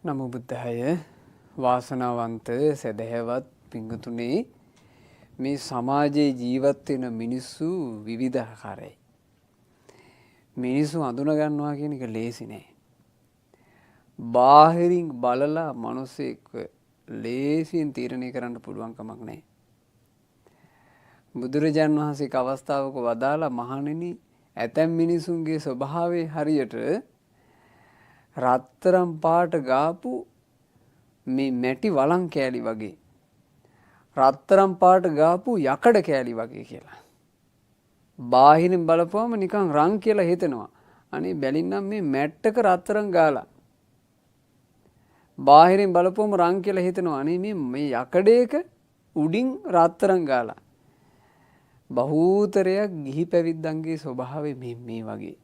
නමෝ බුද්ධාය වාසනාවන්ත සදහැවත් පිංගුතුනේ මේ සමාජයේ ජීවත් වෙන මිනිස්සු විවිධාකාරයි. මිනිස්සු අඳුන ගන්නවා කියන එක ලේසි නෑ. බාහිරින් බලලා මිනිස්සෙක් ලේසියෙන් තීරණය කරන්න පුළුවන් කමක් නෑ. බුදුරජාණන් වහන්සේ එක් අවස්ථාවක වදාලා මහණෙනි ඇතැම් මිනිසුන්ගේ ස්වභාවය හරියට රත්තරම් පාට ගාපු මේ මැටි වලං කෑලි වගේ රත්තරම් පාට ගාපු යකඩ කෑලි වගේ කියලා. බාහිරින් බලපුවම නිකන් රන් කියලා හිතෙනවා. අනේ බැලින්නම් මේ මැට්ටක රත්තරන් ගාලා. බාහිරින් බලපුවම රන් කියලා හිතෙනවා. අනේ මේ යකඩේක උඩින් රත්තරන් ගාලා. බහූතරයක් ගිහි පැවිද්දන්ගේ ස්වභාවය මේ වගේ.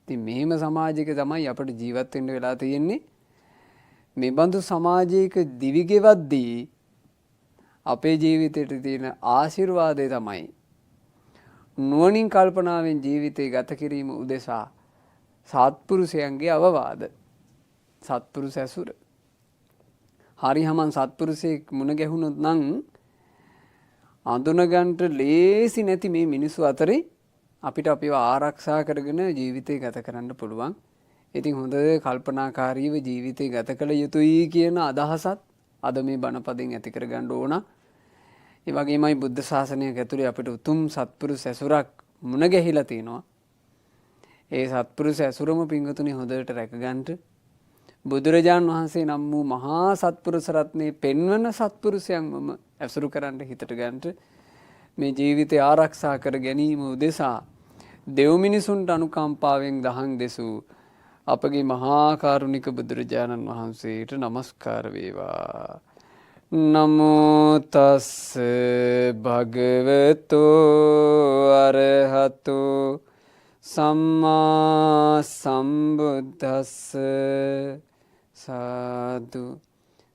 ඉතින් මෙහෙම සමාජයක තමයි අපිට ජීවත් වෙන්න වෙලා තියෙන්නේ. මේ බඳු සමාජයක දිවිගෙවද්දී අපේ ජීවිතයට තියෙන ආශිර්වාදය තමයි නුවණින් කල්පනාවෙන් ජීවිතය ගත කිරීම උදෙසා සත්පුරුෂයන්ගේ අවවාද. සත්පුරුෂ ඇසුර. හරියමන් සත්පුරුෂයෙක් මුණ ගැහුනොත් නම් අඳුනගන්ට ලේසි නැති මේ මිනිස්සු අතරේ අපිට අපිව ආරක්ෂා කරගෙන ජීවිතය ගත කරන්න පුළුවන්. ඉතින් හොඳ කල්පනාකාරීව ජීවිතය ගත කළ යුතුයි කියන අදහසත් අද මේ බණපදයෙන් ඇති කරගන්න ඕන. ඒ වගේමයි බුද්ධ ශාසනයක ඇතුලේ අපිට උතුම් සත්පුරුෂ ඇසුරක් මුණ ගැහිලා තිනවා. ඒ සත්පුරුෂ ඇසුරම පින්වතුනි හොඳට රැකගන්න බුදුරජාණන් වහන්සේ නම් වූ මහා සත්පුරුෂ රත්නේ පෙන්වන සත්පුරුෂයන්වම ඇසුරු කරන්න හිතට ගන්නට මේ ජීවිතය ආරක්ෂා කර ගැනීම උදෙසා දෙව් මිනිසුන්ට අනුකම්පාවෙන් දහම් දෙසූ අපගේ මහා කරුණික බුදුරජාණන් වහන්සේට නමස්කාර වේවා. නමෝ තස් භගවතෝ අරහතෝ සම්මා සම්බුද්දස්ස සාදු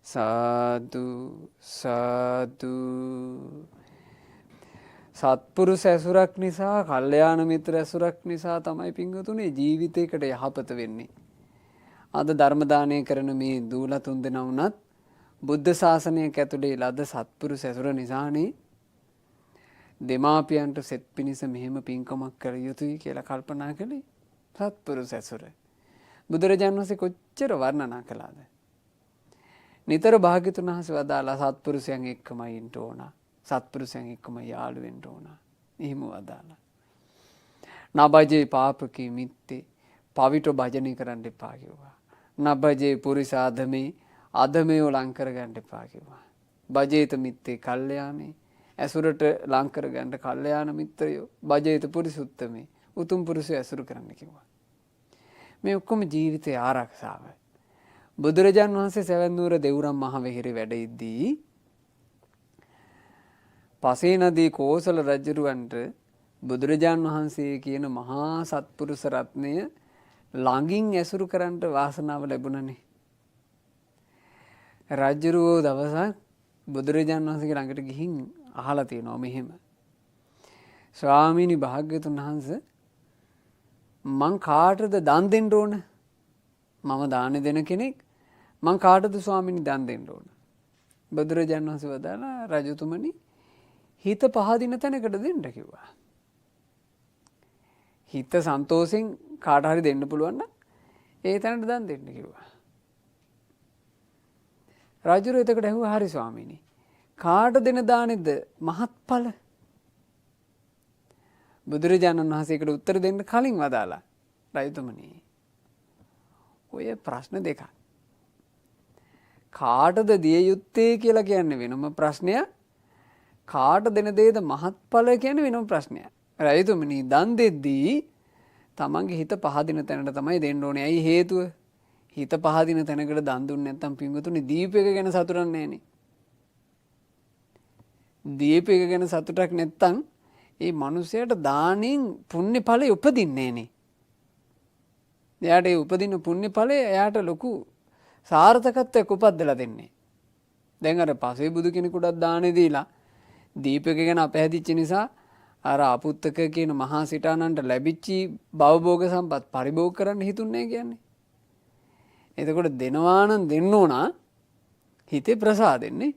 සාදු සාදු. සත්පුරුෂ ඇසුරක් නිසා කල්යාණ මිත්‍ර ඇසුරක් නිසා තමයි පින්වතුනි ජීවිතයකට යහපත වෙන්නේ. අද ධර්ම දානය කරන මේ දූල තුන්දෙනා වුණත් බුද්ධ ශාසනයක ඇතුලේ ලද සත්පුරුෂ ඇසුර නිසානේ දෙමාපියන්ට සෙත් පිණිස මෙහෙම පින්කමක් කර යුතුයි කියලා කල්පනා කළේ. සත්පුරුෂ ඇසුර බුදුරජාණන් වහන්සේ කොච්චර වර්ණනා කළාද. නිතර භාග්‍යතුන් වහන්සේ වදාලා සත්පුරුෂයන් එක්කමයි ඉන්න ඕන. සත්පුරුෂයන් එක්කම යාළු වෙන්න ඕන. එහෙම වදාලා. නබජේ පාපකී මිත්තේ පවිට භජනය කරන්න එපා කිව්වා. නබජේ පුරිසාදමේ අදමේව ලං කරගන්න එපා කිව්වා. බජේත මිත්තේ කල්යාණේ ඇසුරට ලං කරගන්න කල්යාණ මිත්‍රයෝ බජේත පුරිසුත්තමේ උතුම් පුරුෂය ඇසුරු කරන්න කිව්වා. මේ ඔක්කොම ජීවිතයේ ආරක්ෂාව. බුදුරජාන් වහන්සේ සවැත් නුවර දෙව්රම් මහ වෙහෙරේ වැඩ ඉද්දී පසේ නදී කෝසල රජුරවන්ට බුදුරජාන් වහන්සේ කියන මහා සත්පුරුෂ රත්නය ළඟින් ඇසුරු කරන්නට වාසනාව ලැබුණනේ. රජුරෝ දවසක් බුදුරජාන් වහන්සේගේ ළඟට ගිහින් අහලා තියෙනවා මෙහෙම. ස්වාමීනි භාග්‍යතුන් වහන්සේ මං කාටද දන් දෙන්න ඕන? මම දාන දෙන කෙනෙක්. මං කාටද ස්වාමීනි දන් දෙන්න ඕන? බුදුරජාන් වහන්සේ වදාලා රජතුමනි හිත පහදින තැනකට දෙන්න කිව්වා. හිත සන්තෝෂෙන් කාට හරි දෙන්න පුළුවන් නම් ඒ තැනට දන් දෙන්න කිව්වා. රජුර එතකොට ඇහුවා හරි ස්වාමීනි කාට දෙන දානෙද මහත්ඵල? බුදුරජාණන් වහන්සේකට උත්තර දෙන්න කලින් වදාලා රජතුමනි ඔය ප්‍රශ්න දෙකක්. කාටද දිය යුත්තේ කියලා කියන්නේ වෙනම ප්‍රශ්නයක්. කාට දෙන දේද මහත්ඵල කියන්නේ වෙනම ප්‍රශ්නයක්. රජතුමනි දන් දෙද්දී තමන්ගේ හිත පහදින තැනට තමයි දෙන්න ඕනේ. ඇයි හේතුව? හිත පහදින තැනකට දන් දුන්නේ නැත්නම් පින්වතුනි දීපයක ගැන සතුටක් නැහැනේ. දීපයක ගැන සතුටක් නැත්නම් ඒ මිනිසයාට දානෙන් පුණ්‍ය ඵලෙ උපදින්නේ නැහනේ. එයාට ඒ උපදින පුණ්‍ය ඵලෙ එයාට ලොකු සාර්ථකත්වයක් උපද්දලා දෙන්නේ. දැන් අර පසේ බුදු කෙනෙකුට දානෙ දීලා දීපක ගැන අපහැදිච්ච නිසා අර අපුත්තක කියන මහා සිටානන්ට ලැබිච්ච භවභෝග සම්පත් පරිභෝග කරන්න හිතුන්නේ කියන්නේ. එතකොට දෙනවා නම් දෙන්න ඕන හිතේ ප්‍රසාදෙන්නේ.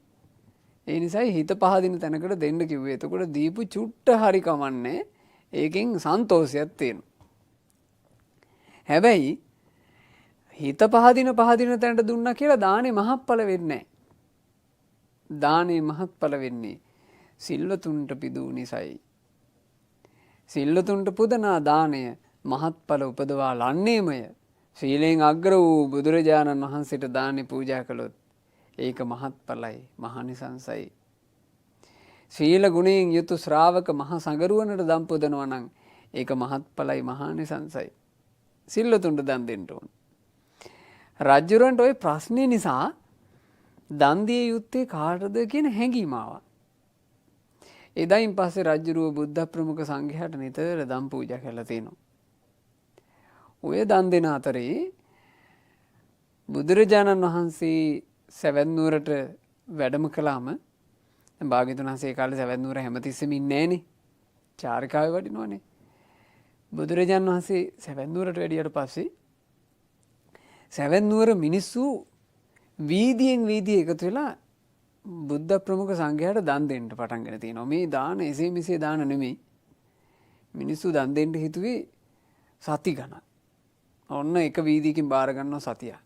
ඒ නිසායි හිත පහදින තැනකට දෙන්න කිව්වේ. එතකොට දීපු චුට්ට හරි කමන්නේ. ඒකෙන් සන්තෝෂයක් තියෙනවා. හැබැයි හිත පහදින තැනට දුන්නා කියලා දානේ මහත්ඵල වෙන්නේ නැහැ. දානේ මහත්ඵල වෙන්නේ සිල්වතුන්ට පිදූ නිසයි. සිල්වතුන්ට පුදනා දාණය මහත්ඵල උපදවා ලන්නේමය. ශීලයෙන් අග්‍ර වූ බුදුරජාණන් වහන්සේට දානේ පූජා කළොත් ඒක මහත්ඵලයි, මහානිසංසයි. ශීල ගුණයෙන් යුතු ශ්‍රාවක මහා සංගරුවනට දන් පුදනවා නම් ඒක මහත්ඵලයි, මහානිසංසයි. සිල්වතුන්ට දන් දෙන්න ඕන. රජුරන්ට ওই ප්‍රශ්නේ නිසා දන් දිය යුත්තේ කාටද කියන හැඟීම ආවා. එදායින් පස්සේ රජුරුව බුද්ධ ප්‍රමුඛ සංඝයාට නිතර දන් පූජා කරලා තිනවා. ඔය දන් දෙන අතරේ බුදුරජාණන් වහන්සේ සවැත් නුවරට වැඩම කළාම භාග්‍යවතුන් වහන්සේ ඒ කාලේ සවැත් නුවර හැමතිස්සෙම ඉන්නේ නැහනේ. චාරිකාවේ වඩිනවනේ. බුදුරජාණන් වහන්සේ සවැත් නුවරට වැඩියට පස්සේ සවැත් නුවර මිනිස්සු වීදියෙන් වීදිය එකතු වෙලා බුද්ධ ප්‍රමුඛ සංඝයාට දන් දෙන්න පටන් ගෙන තියෙනවා. මේ දාන එසේ මෙසේ දාන නෙමෙයි. මිනිස්සු දන් දෙන්න හිතුවේ සති ගණන්. ඔන්න එක වීදියකින් බාර ගන්නවා සතියක්.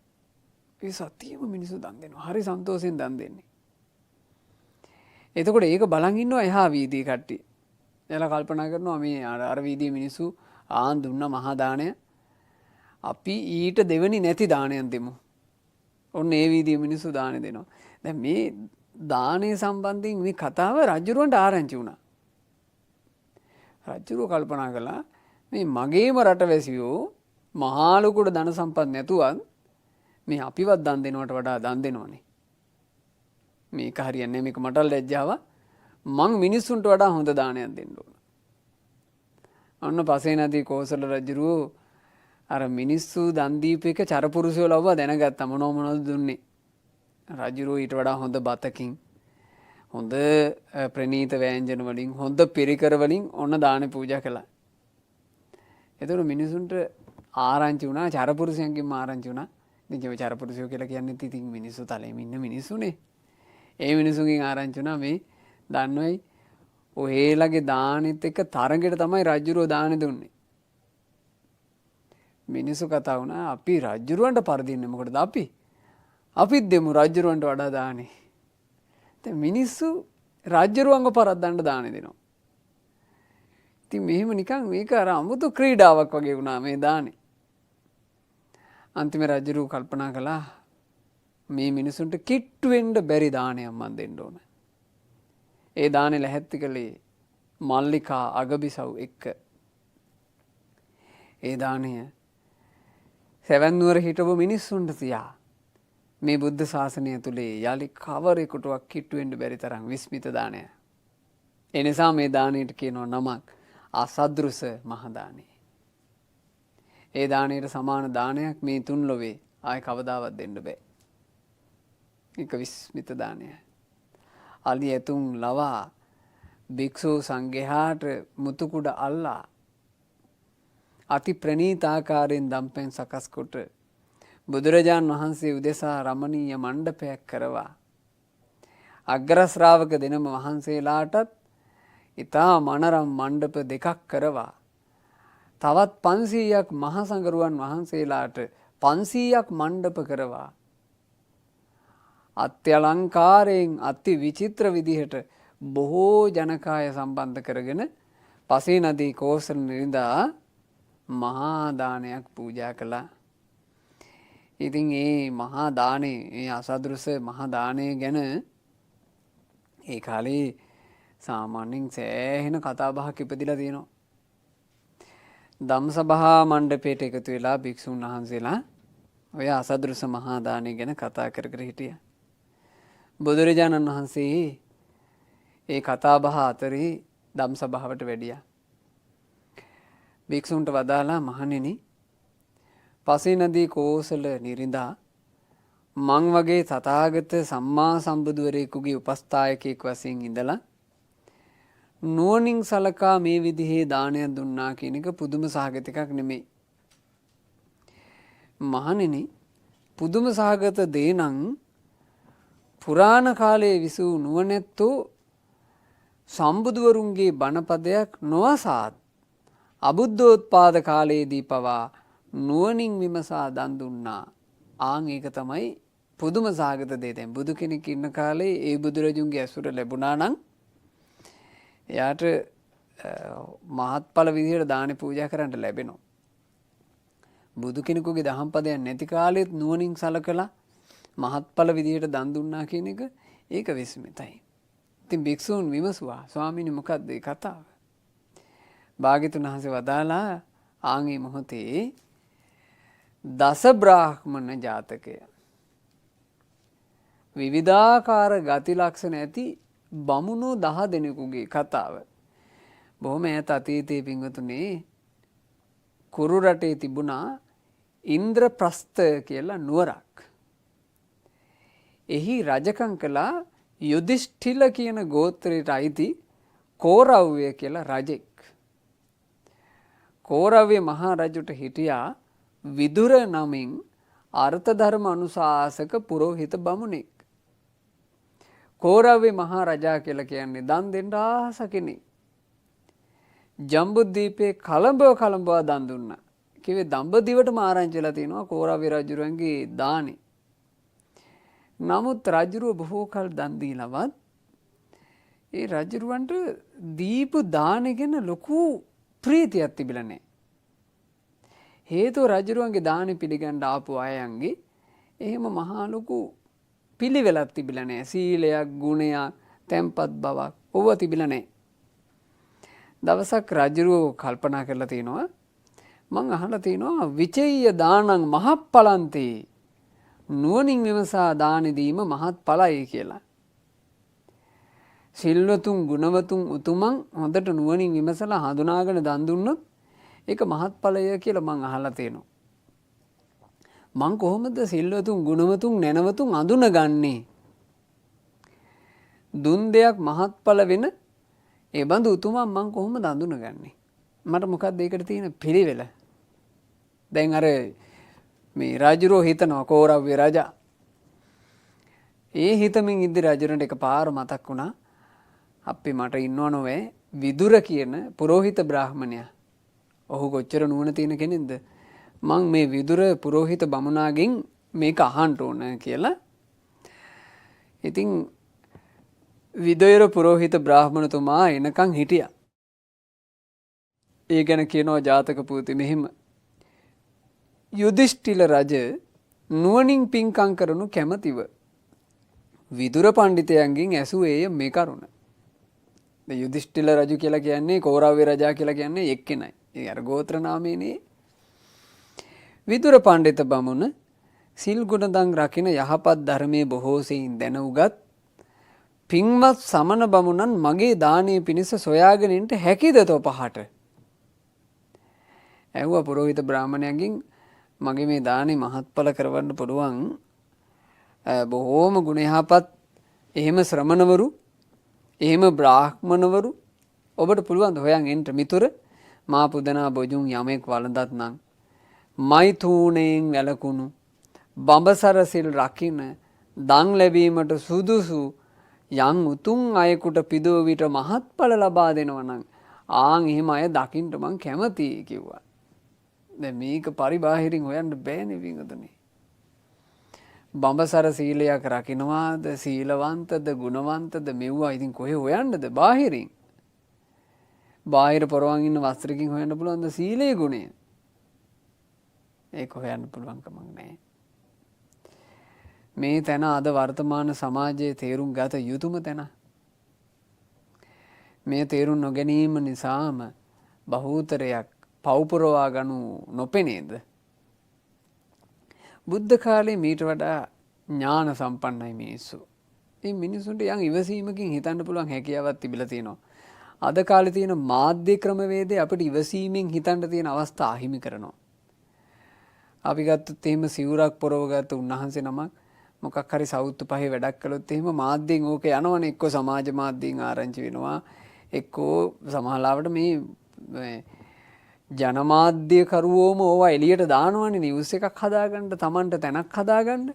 ඒ සතියෙම මිනිස්සු දන් දෙනවා. හරි සන්තෝෂෙන් දන් දෙන්නේ. එතකොට ඒක බලන් ඉන්නවා එහා වීදියේ කට්ටිය. එයාලා කල්පනා කරනවා මේ අර වීදියේ මිනිස්සු ආන් දුන්න මහා දාණය අපි ඊට දෙවෙනි නැති දාණයක් දෙමු. ඔන්න ඒ වීදියේ මිනිස්සු දාණය දෙනවා. දැන් මේ දානය සම්බන්ධයෙන් මේ කතාව රජුරවන්ට ආරංචි වුණා. රජුරව කල්පනා කළා මේ මගේම රටවැසියෝ මහා ලොකුට ධන සම්පත් නැතුවත් මේ අපිවත් දන් දෙනවට වඩා දන් දෙනවනේ. මේක හරියන්නේ මේක මට ලැජ්ජාව. මං මිනිස්සුන්ට වඩා හොඳ දානයක් දෙන්න ඕන. අන්න පසේ නදී කෝසල රජුරෝ අර මිනිස්සු දන් දීප එක චරපුරුෂයෝ ලව්වා දැනගත්තා මොනවද දුන්නේ. රජුරෝ ඊට වඩා හොඳ බතකින් හොඳ ප්‍රණීත වෑංජන වලින් හොඳ පිරිකර වලින් ඔන්න දාන පූජා කළා. එතකොට මිනිසුන්ට ආරංචි වුණා චරපුරුෂයන්ගෙන් ආරංචි වුණා. ඉතින් චරපුරුෂයෝ කියලා කියන්නේ ඉතින් මිනිස්සු තලෙම ඉන්න මිනිස්සුනේ. ඒ මිනිසුන්ගෙන් ආරංචි වුණා මේ දන්නවයි ඔයලාගේ දානෙත් එක්ක තරඟෙට තමයි රජුරෝ දානෙ දුන්නේ. මිනිස්සු කතා වුණා අපි රජුරවන්ට පරදින්නේ මොකටද අපිත් දෙමු රජුරවන්ට වඩා දානේ. දැන් මිනිස්සු රජුරවන්ව පරද්දන්න දානේ දෙනවා. ඉතින් මෙහෙම නිකන් මේක අර අමුතු ක්‍රීඩාවක් වගේ වුණා මේ දානේ. අන්තිම රජුරු කල්පනා කළා මේ මිනිසුන්ට කිට්ටු වෙන්න බැරි දානයක් මන් දෙන්න ඕන. ඒ දානේ ලැහැත්ති කළේ මල්ලිකා අගබිසව් එක්ක. ඒ දානය සවැත් නුවර හිටපු මිනිස්සුන්ට තියා මේ බුද්ධ ශාසනය තුලේ යලි කවරෙකුටවත් කිට්ටු වෙන්න බැරි තරම් විස්මිත දානය. ඒ නිසා මේ දාණයට කියනවා නමක් අසදෘස මහ දානය. ඒ දාණයට සමාන දානයක් මේ තුන් ලොවේ ආයි කවදාවත් දෙන්න බෑ. ඒක විස්මිත දානය. අලි ඇතුන් ලවා භික්ෂු සංඝයාට මුතුකුඩ අල්ලා අති ප්‍රණීත ආකාරයෙන් දම්පැන් සකස් කොට බුදුරජාන් වහන්සේ උදෙසා රමණීය මණ්ඩපයක් කරවා අග්‍ර ශ්‍රාවක දෙනම වහන්සේලාටත් ඊතා මනරම් මණ්ඩප දෙකක් කරවා තවත් 500ක් මහා සංඝරුවන් වහන්සේලාට 500ක් මණ්ඩප කරවා අත්‍යලංකාරයෙන් අති විචිත්‍ර විදිහට බොහෝ ජනකාය සම්බන්ධ කරගෙන පසේ නදී කෝසල නිරිඳා මහා දානයක් පූජා කළා. ඉතින් ඒ මහා දානේ ඒ අසදෘස මහා දානේ ගැන ඒ කාලේ සාමාන්‍යයෙන් සෑහෙන කතා බහක් ඉපදිලා තියෙනවා. ධම්සභා මණ්ඩපයට එකතු වෙලා භික්ෂුන් වහන්සේලා ඔය අසදෘස මහා දානේ ගැන කතා කර කර හිටියා. බුදුරජාණන් වහන්සේ ඒ කතා බහ අතරේ ධම්සභාවට වැඩියා. භික්ෂුන්ට වදාලා මහණෙනි පසේ නදී කෝසල නිරිඳා මං වගේ තථාගත සම්මා සම්බුදුවරයෙකුගේ උපස්ථායකයෙක් වශයෙන් ඉඳලා නුවණින් සලකා මේ විදිහේ දානයක් දුන්නා කියන එක පුදුම සහගත එකක් නෙමෙයි. මහණෙනි පුදුම සහගත දේ නම් පුරාණ කාලයේ විසූ නුවණැත්තෝ සම්බුදුවරුන්ගේ බණපදයක් නොඅසාත් අබුද්ධෝත්පාද කාලයේදී පවා නුවණින් විමසා දන් දුන්නා. ආන් ඒක තමයි පුදුම සහගත දේ. දැන් බුදු කෙනෙක් ඉන්න කාලේ ඒ බුදුරජුන්ගේ ඇසුර ලැබුණා නම් එයාට මහත්ඵල විදිහට දානි පූජා කරන්න ලැබෙනවා. බුදු කෙනෙකුගේ දහම් පදයක් නැති කාලෙත් නුවණින් සලකලා මහත්ඵල විදිහට දන් දුන්නා කියන එක ඒක විස්මිතයි. ඉතින් භික්ෂූන් විමසුවා ස්වාමීනි මොකක්ද ඒ කතාව? භාග්‍යතුන් වහන්සේ වදාලා ආන්ගේ මොහොතේ දස බ්‍රාහ්මණ ජාතකය විවිධාකාර ගති ලක්ෂණ ඇති බමුණෝ 10 දෙනෙකුගේ කතාව. බොහොම ඈත අතීතයේ පින්වතුනේ කුරු රටේ තිබුණා ඉන්ද්‍රප්‍රස්ථ කියලා නුවරක්. එහි රජකම් කළා යුධිෂ්ඨිල කියන ගෝත්‍රයට අයිති කෝරව්‍ය කියලා රජෙක්. කෝරව්‍ය මහා රජුට හිටියා විදුර නමින් අර්ථ ධර්ම අනුශාසක පුරෝහිත බමුණෙක්. කෝරව්‍ය මහා රජා කියලා කියන්නේ දන් දෙන්න ආස කෙනෙක්. ජම්බුද්වීපේ කලඹවා දන් දුන්නා. කිව්වේ දඹදිවටම ආරංචිලා තිනවා කෝරව්‍ය රජුරන්ගේ දානි. නමුත් රජුරුව බොහෝ කල දන් දීලවත් ඒ රජුරවන්ට දීපු දානෙ ගැන ලොකු ප්‍රීතියක් තිබිලා නැහැ. හේතුව රජුරුවන්ගේ දානෙ පිළිගන්න ආපු අයයන්ගේ එහෙම මහා ලොකු පිළිවෙලක් තිබිලා නැහැ. සීලයක්, ගුණයක්, තැම්පත් බවක් ඕව තිබිලා නැහැ. දවසක් රජුරුව කල්පනා කරලා තිනවා මං අහලා තිනවා විචේය දානං මහප්පලන්තේ නුවණින් විමසා දාන දීම මහත් ඵලයි කියලා. සිල්වතුන් ගුණවතුන් උතුමන් හොඳට නුවණින් විමසලා හඳුනාගෙන දන් දුන්නොත් ඒක මහත් ඵලය කියලා මං අහලා තියෙනවා. මං කොහොමද සිල්වතුන් ගුණවතුන් නැනවතුන් අඳුනගන්නේ? දුන් දෙයක් මහත් ඵල වෙන ඒ බඳු උතුමන් මං කොහොමද අඳුනගන්නේ? මට මොකක්ද ඒකට තියෙන පිළිවෙල? දැන් අර මේ රජුරෝ හිතනවා කෝරව්‍ය රජා. ඒ හිතමින් ඉද්දි රජුරන්ට එකපාර මතක් වුණා අපි මට ඉන්නව නොවේ විදුර කියන පුරෝහිත බ්‍රාහ්මණයා. ඔහු කොච්චර නුවණ තියෙන කෙනෙක්ද? මං මේ විදුර පුරෝහිත බමුණාගෙන් මේක අහන්න ඕන කියලා. ඉතින් විදුර පුරෝහිත බ්‍රාහ්මණතුමා එනකන් හිටියා. ඒ ගැන කියනවා ජාතක පොතේ මෙහෙම. යුධිෂ්ඨිල රජ නුවණින් පින්කම් කරනු කැමැතිව විදුර පඬිතයන්ගෙන් ඇසුවේය මේ කරුණ. දැන් යුධිෂ්ඨිල රජු කියලා කියන්නේ කෞරව්‍ය රජා කියලා කියන්නේ එක්කෙනයි. ඒ අර ගෝත්‍ර නාමයනේ. විදුර පඬිත බමුණ සිල් ගුණ දන් රකින යහපත් ධර්මයේ බොහෝ සෙයින් දැන උගත් පින්වත් සමන බමුණන් මගේ දානීය පිණිස සොයාගෙන ඉන්න හැකිද තෝ පහට? ඇහුවා පුරෝහිත බ්‍රාහ්මණයන්ගෙන් මගේ මේ දානේ මහත්ඵල කරවන්න පුළුවන් බොහෝම ගුණ යහපත් එහෙම ශ්‍රමණවරු එහෙම බ්‍රාහ්මණවරු ඔබට පුළුවන් ද හොයන් එන්න මිතුර මා පුදනා බොජුන් යමෙක් වළඳත් නම් මෛතුණයෙන් වැළකුණු බඹසර සිල් රකින්න දන් ලැබීමට සුදුසු යම් උතුම් අයෙකුට පිදුව විට මහත්ඵල ලබා දෙනවා නම් ආන් එහෙම අය දකින්න මං කැමතියි කිව්වා. දැන් මේක පරිබාහිරින් හොයන්න බෑනේ වින්දුනේ. බඹසර සීලයක් රකින්නවාද සීලවන්තද ගුණවන්තද මෙව්වා ඉතින් කොහේ හොයන්නද බාහිරින්? බාහිර පොරවන් ඉන්න වස්ත්‍රකින් හොයන්න පුළුවන්ද සීලේ ගුණය? ඒක හොයන්න පුළුවන් කමක් නැහැ. මේ තැන අද වර්තමාන සමාජයේ තේරුම් ගත යුතුම තැන. මේ තේරුම් නොගැනීම නිසාම බහූතරයක් පව්පුරවා ගනු නොපෙනේද? බුද්ධ කාලේ මීට වඩා ඥාන සම්පන්නයි මිනිස්සු. මේ මිනිසුන්ට යම් ඉවසීමකින් හිතන්න පුළුවන් හැකියාවක් තිබිලා තියෙනවා. අද කාලේ තියෙන මාධ්‍ය ක්‍රමවේදය අපිට ඉවසීමෙන් හිතන්න තියෙන අවස්ථා අහිමි කරනවා. අපි ගත්තොත් එහෙම සිවුරක් පොරව ගත්ත උන්වහන්සේ නමක් මොකක් හරි සවුත්තු පහේ වැඩක් කළොත් එහෙම මාධ්‍යෙන් ඕක යනවනේ. එක්ක සමාජ මාධ්‍යෙන් ආරංචි වෙනවා, එක්කෝ සමහරවිට මේ ජනමාධ්‍ය කරුවෝම ඕවා එළියට දානවනේ නිවුස් එකක් හදාගන්න තමන්ට තැනක් හදාගන්න.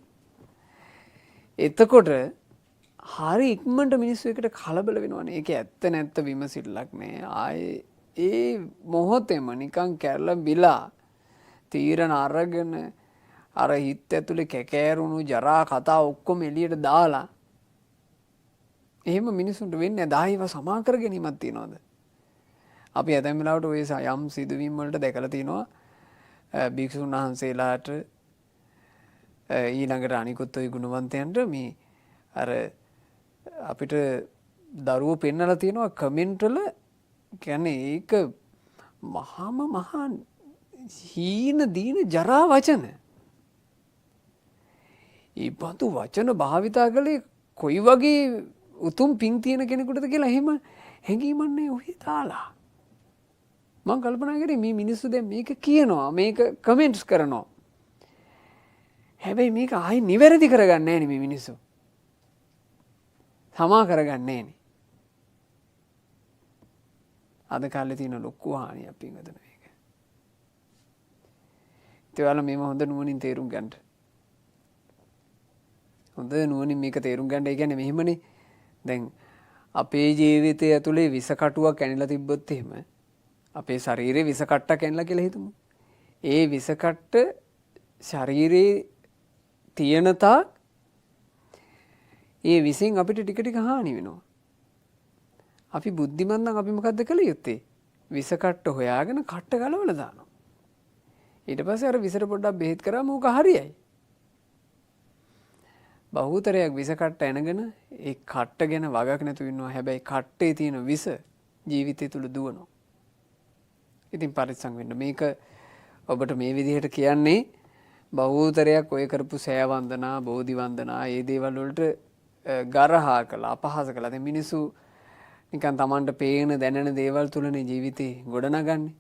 එතකොට හරි ඉක්මනට මිනිස්සු එකට කලබල වෙනවනේ. ඒක ඇත්ත නැත්ත විමසිල්ලක් නෑ. ආයේ ඒ මොහොතේම නිකන් කැරලා බිලා තීරණ අරගෙන අර හිත ඇතුලේ කැකෑරුණු ජරා කතා ඔක්කොම එළියට දාලා එහෙම මිනිසුන්ට වෙන්නේ නැහැ. 10 සමා කර ගැනීමක් තියනවාද? අපි ඇතැම් වෙලාවට ඔය යම් සිදුවීම් වලට දැකලා තිනවා භික්ෂුන් වහන්සේලාට ඊළඟට අනිකුත් ඔය ගුණවන්තයන්ට මේ අර අපිට දරුවෝ පෙන්නලා තියෙනවා කමෙන්ට් වල කියන්නේ ඒක මහා හීන දීන ජරා වචන. ඒ බඳු වචන භාවිතා කළේ කොයි වගේ උතුම් පිං තියෙන කෙනෙකුටද කියලා එහෙම හැඟීමක් නෑ ඔහි දාලා. මම කල්පනා කරේ මේ මිනිස්සු දැන් මේක කියනවා මේක කමෙන්ට්ස් කරනවා. හැබැයි මේක ආයි නිවැරදි කරගන්නේ නෑනේ මේ මිනිස්සු. සමා කරගන්නේ නෑනේ. අද කාලේ තියෙන ලොකු හානියක් පින්වතුනි මේක. ඒවල මේව හොඳ නුවණින් තේරුම් ගන්න. හොඳ නුවණින් මේක තේරුම් ගන්න. ඒ කියන්නේ මෙහෙමනේ. දැන් අපේ ජීවිතය ඇතුලේ විස කටුවක් ඇනිලා තිබ්බොත් එහෙම අපේ ශරීරේ විස කට්ටක් ඇනිලා කියලා හිතමු. ඒ විස කට්ට ශරීරේ තියෙන තාක් ඒ විසෙන් අපිට ටික ටික හානි වෙනවා. අපි බුද්ධිමත් නම් අපි මොකද්ද කළ යුත්තේ? විස කට්ට හොයාගෙන කට්ට ගලවලා දානවා. ඊට පස්සේ අර විසට පොඩ්ඩක් බෙහෙත් කරාම ඕක හරියයි. බහුතරයක් විස කට්ට එනගෙන ඒ කට්ට ගැන වගක් නැතුව ඉන්නවා. හැබැයි කට්ටේ තියෙන විස ජීවිතය තුල දුවනවා. ඉතින් පරිස්සම් වෙන්න. මේක ඔබට මේ විදිහට කියන්නේ බහුතරයක් ඔය කරපු සෑ වන්දනා, බෝධි වන්දනා, ඒ දේවල් වලට ගරහා කළා, අපහාස කළා. දැන් මිනිස්සු නිකන් Tamanට පේන දැනෙන දේවල් තුලනේ ජීවිතේ ගොඩනගන්නේ.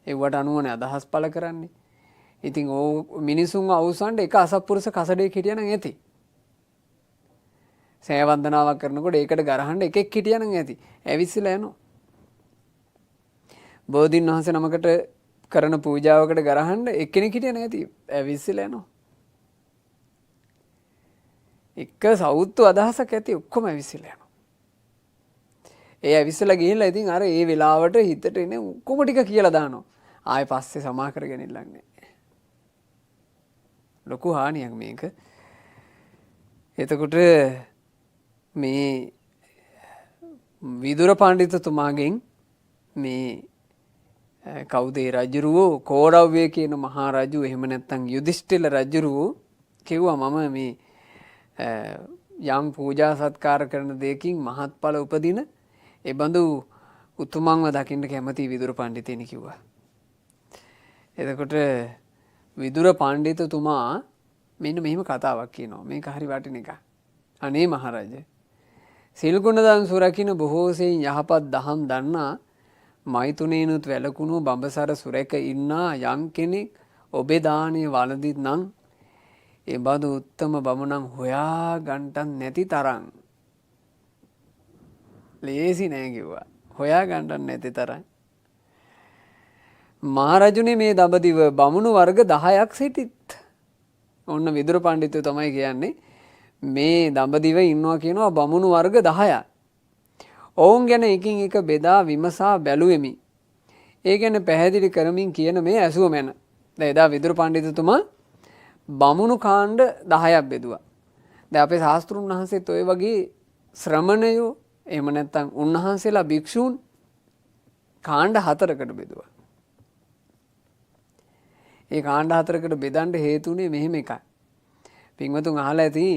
ඒවට අනුවනේ අදහස් පළ කරන්නේ. ඉතින් මිනිසුන් අවසන්ට එක අසත්පුරුෂ කසඩේක හිටියනම් ඇති. සෑ වන්දනාවක් කරනකොට ඒකට ගරහන්න එකෙක් හිටියනම් ඇති. ඇවිස්සලා යනවා. බෝධින් වහන්සේ නමකට කරන පූජාවකට ගරහන්න එක්කෙනෙක් හිටියනම් ඇති. ඇවිස්සලා යනවා. එක සෞත්තු අදහසක් ඇති ඔක්කොම ඇවිස්සලා යනවා. ඒ ඇවිස්සලා ගිහිල්ලා ඉතින් අර ඒ වෙලාවට හිතට එන ඔක්කොම ටික කියලා දානවා. ආයෙ පස්සේ සමා කරගෙන ඉල්ලන්නේ. ලොකු හානියක් මේක. එතකොට මේ විදුර පඬිතුමාගෙන් මේ කවුද රජුරෝ කෝරව්‍ය කියන මහා රජු එහෙම නැත්නම් යුධිෂ්ඨිර රජුරෝ කිව්වා මම මේ යම් පූජා සත්කාර කරන දෙයකින් මහත්ඵල උපදින ඒ බඳු උතුමන්ව දකින්න කැමති විදුර පඬිතෙනි කිව්වා. එතකොට විදුර පඬිතුමා මෙන්න මෙහෙම කතාවක් කියනවා. මේක හරි වටින එකක්. අනේ මහරජ සිල් ගුණ දන් සුරකින්න බොහෝ සෙයින් යහපත් දහම් දන්නා මෛතුනේනුත් වැළකුණු බඹසර සුරැක ඉන්නා යම් කෙනෙක් ඔබේ දාණය වළඳිත් නම් ඒ බඳු උත්තම බමුණන් හොයා ගන්නට නැති තරම් ලේසි නෑ කිව්වා. හොයා ගන්නට නැති තරම් මහරජුනේ මේ දඹදිව බමුණු වර්ග 10ක් සිටිත්. ඔන්න විදුර පඬිතුමා තමයි කියන්නේ මේ දඹදිව ඉන්නවා කියනවා බමුණු වර්ග 10ක්. ඔවුන් ගැන එකින් එක බෙදා විමසා බැලුවෙමි. ඒ ගැන පැහැදිලි කරමින් කියන මේ ඇසුව මැන. දැන් එදා විදුර පඬිතුමා බමුණු කාණ්ඩ 10ක් බෙදුවා. දැන් අපේ ශාස්ත්‍රුන් වහන්සේත් ඔය වගේ ශ්‍රමණයෝ එහෙම නැත්නම් උන්වහන්සේලා භික්ෂූන් කාණ්ඩ 4කට බෙදුවා. ඒ කාණ්ඩ 4කට බෙදන්න හේතුනේ මෙහෙම එකයි. පින්වතුන් අහලා ඇති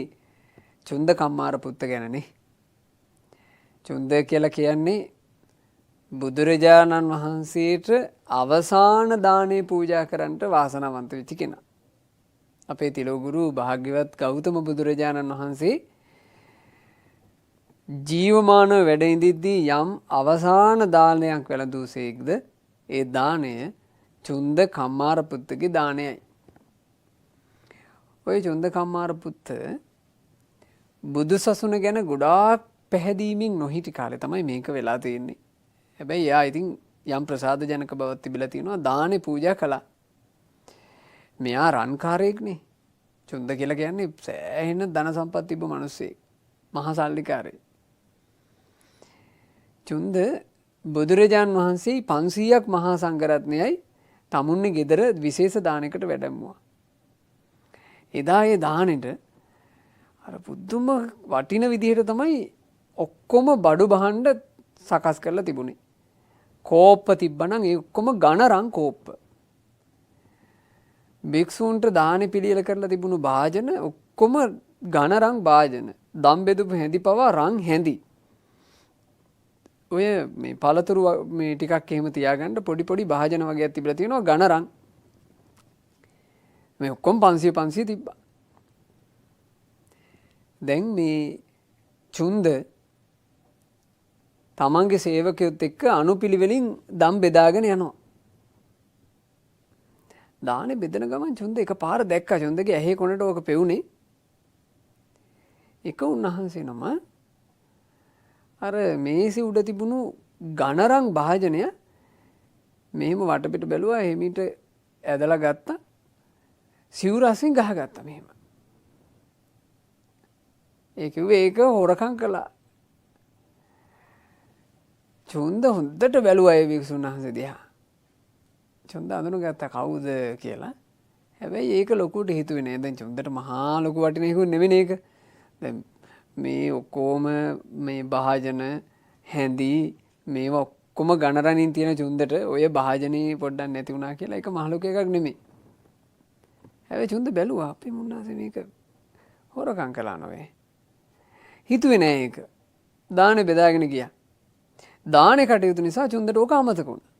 චුන්ද කම්මාර පුත්ත ගැනනේ. චුන්ද කියලා කියන්නේ බුදුරජාණන් වහන්සේට අවසාන දානේ පූජා කරන්නට වාසනාවන්ත වෙච්ච කෙනා. අපේ තිලෝගුරු භාග්‍යවත් ගෞතම බුදුරජාණන් වහන්සේ ජීවමානව වැඩ ඉඳිද්දී යම් අවසාන දානයක් වැළඳුසේක්ද ඒ දාණය චුන්ද කම්මාර පුත්තගේ දානයයි. ඔය චුන්ද කම්මාර පුත්ත බුදු සසුන ගැන ගොඩාක් පැහැදීමින් නොහිටි කාලේ තමයි මේක වෙලා තියෙන්නේ. හැබැයි එයා ඉතින් යම් ප්‍රසාද ජනක බවක් තිබිලා තියෙනවා. දානේ පූජා කළා. මෙයා රන්කාරයෙක්නේ. චුන්ද කියලා කියන්නේ සෑහෙන ධන සම්පත් තිබ්බ මිනිස්සෙක්. මහා සල්ලිකාරයෙක්. චුන්ද බුදුරජාන් වහන්සේ 500ක් මහා සංඝරත්නයයි තමුන්ගේ ගෙදර විශේෂ දානයකට වැඩමුවා. එදා ඒ දානෙට අර පුදුම වටින විදිහට තමයි ඔක්කොම බඩු බහන්න සකස් කරලා තිබුණේ. කෝප්ප තිබ්බනම් ඒ ඔක්කොම ඝනරං කෝප්ප. භික්ෂූන්ට දානෙ පිළියෙල කරලා තිබුණු භාජන ඔක්කොම ඝනරං භාජන. දම් බෙදපු හැඳි පවා රං හැඳි. ඔය මේ පළතුරු මේ ටිකක් එහෙම තියාගන්න පොඩි පොඩි භාජන වගේක් තිබිලා තියෙනවා ඝනරං. මේ ඔක්කොම 500 තිබ්බා. දැන් මේ චුන්ද තමන්ගේ සේවකයොත් එක්ක අනුපිළිවෙලින් දම් බෙදාගෙන යනවා. දානේ බෙදන ගමන් චුන්ද එකපාර දැක්කා චුන්දගේ ඇහි කොනට ඕක පෙවුනේ. එක උන්වහන්සේ නම අර මේසි උඩ තිබුණු ඝනරං භාජනය මෙහෙම වටපිට බැලුවා එහිමිට ඇදලා ගත්තා. සිවුර අසින් ගහගත්තා මෙහෙම. ඒ කිව්වේ ඒක හොරකම් කළා. චුන්ද හොඳට බැලුවා ඒ භික්ෂුන් වහන්සේ දිහා. චුන්ද අඳුනගත්තා කවුද කියලා. හැබැයි ඒක ලොකුට හිතුවේ නෑ. දැන් චුන්දට මහා ලොකු වටිනේකුත් නෙවෙයි ඒක. දැන් මේ ඔක්කොම මේ භාජන හැඳි මේවා ඔක්කොම ඝනරණින් තියෙන චුන්දට ඔය භාජනේ පොඩ්ඩක් නැති වුණා කියලා ඒක මහ ලොකු එකක් නෙමෙයි. හැබැයි චුන්ද බැලුවා අපේ මුන්නාසේ මේක හොරකම් කළා නෝවේ. හිතුවේ නෑ ඒක. දානේ බෙදාගෙන ගියා. දානේ කටයුතු නිසා චුන්දට ඕක අමතක වුණා.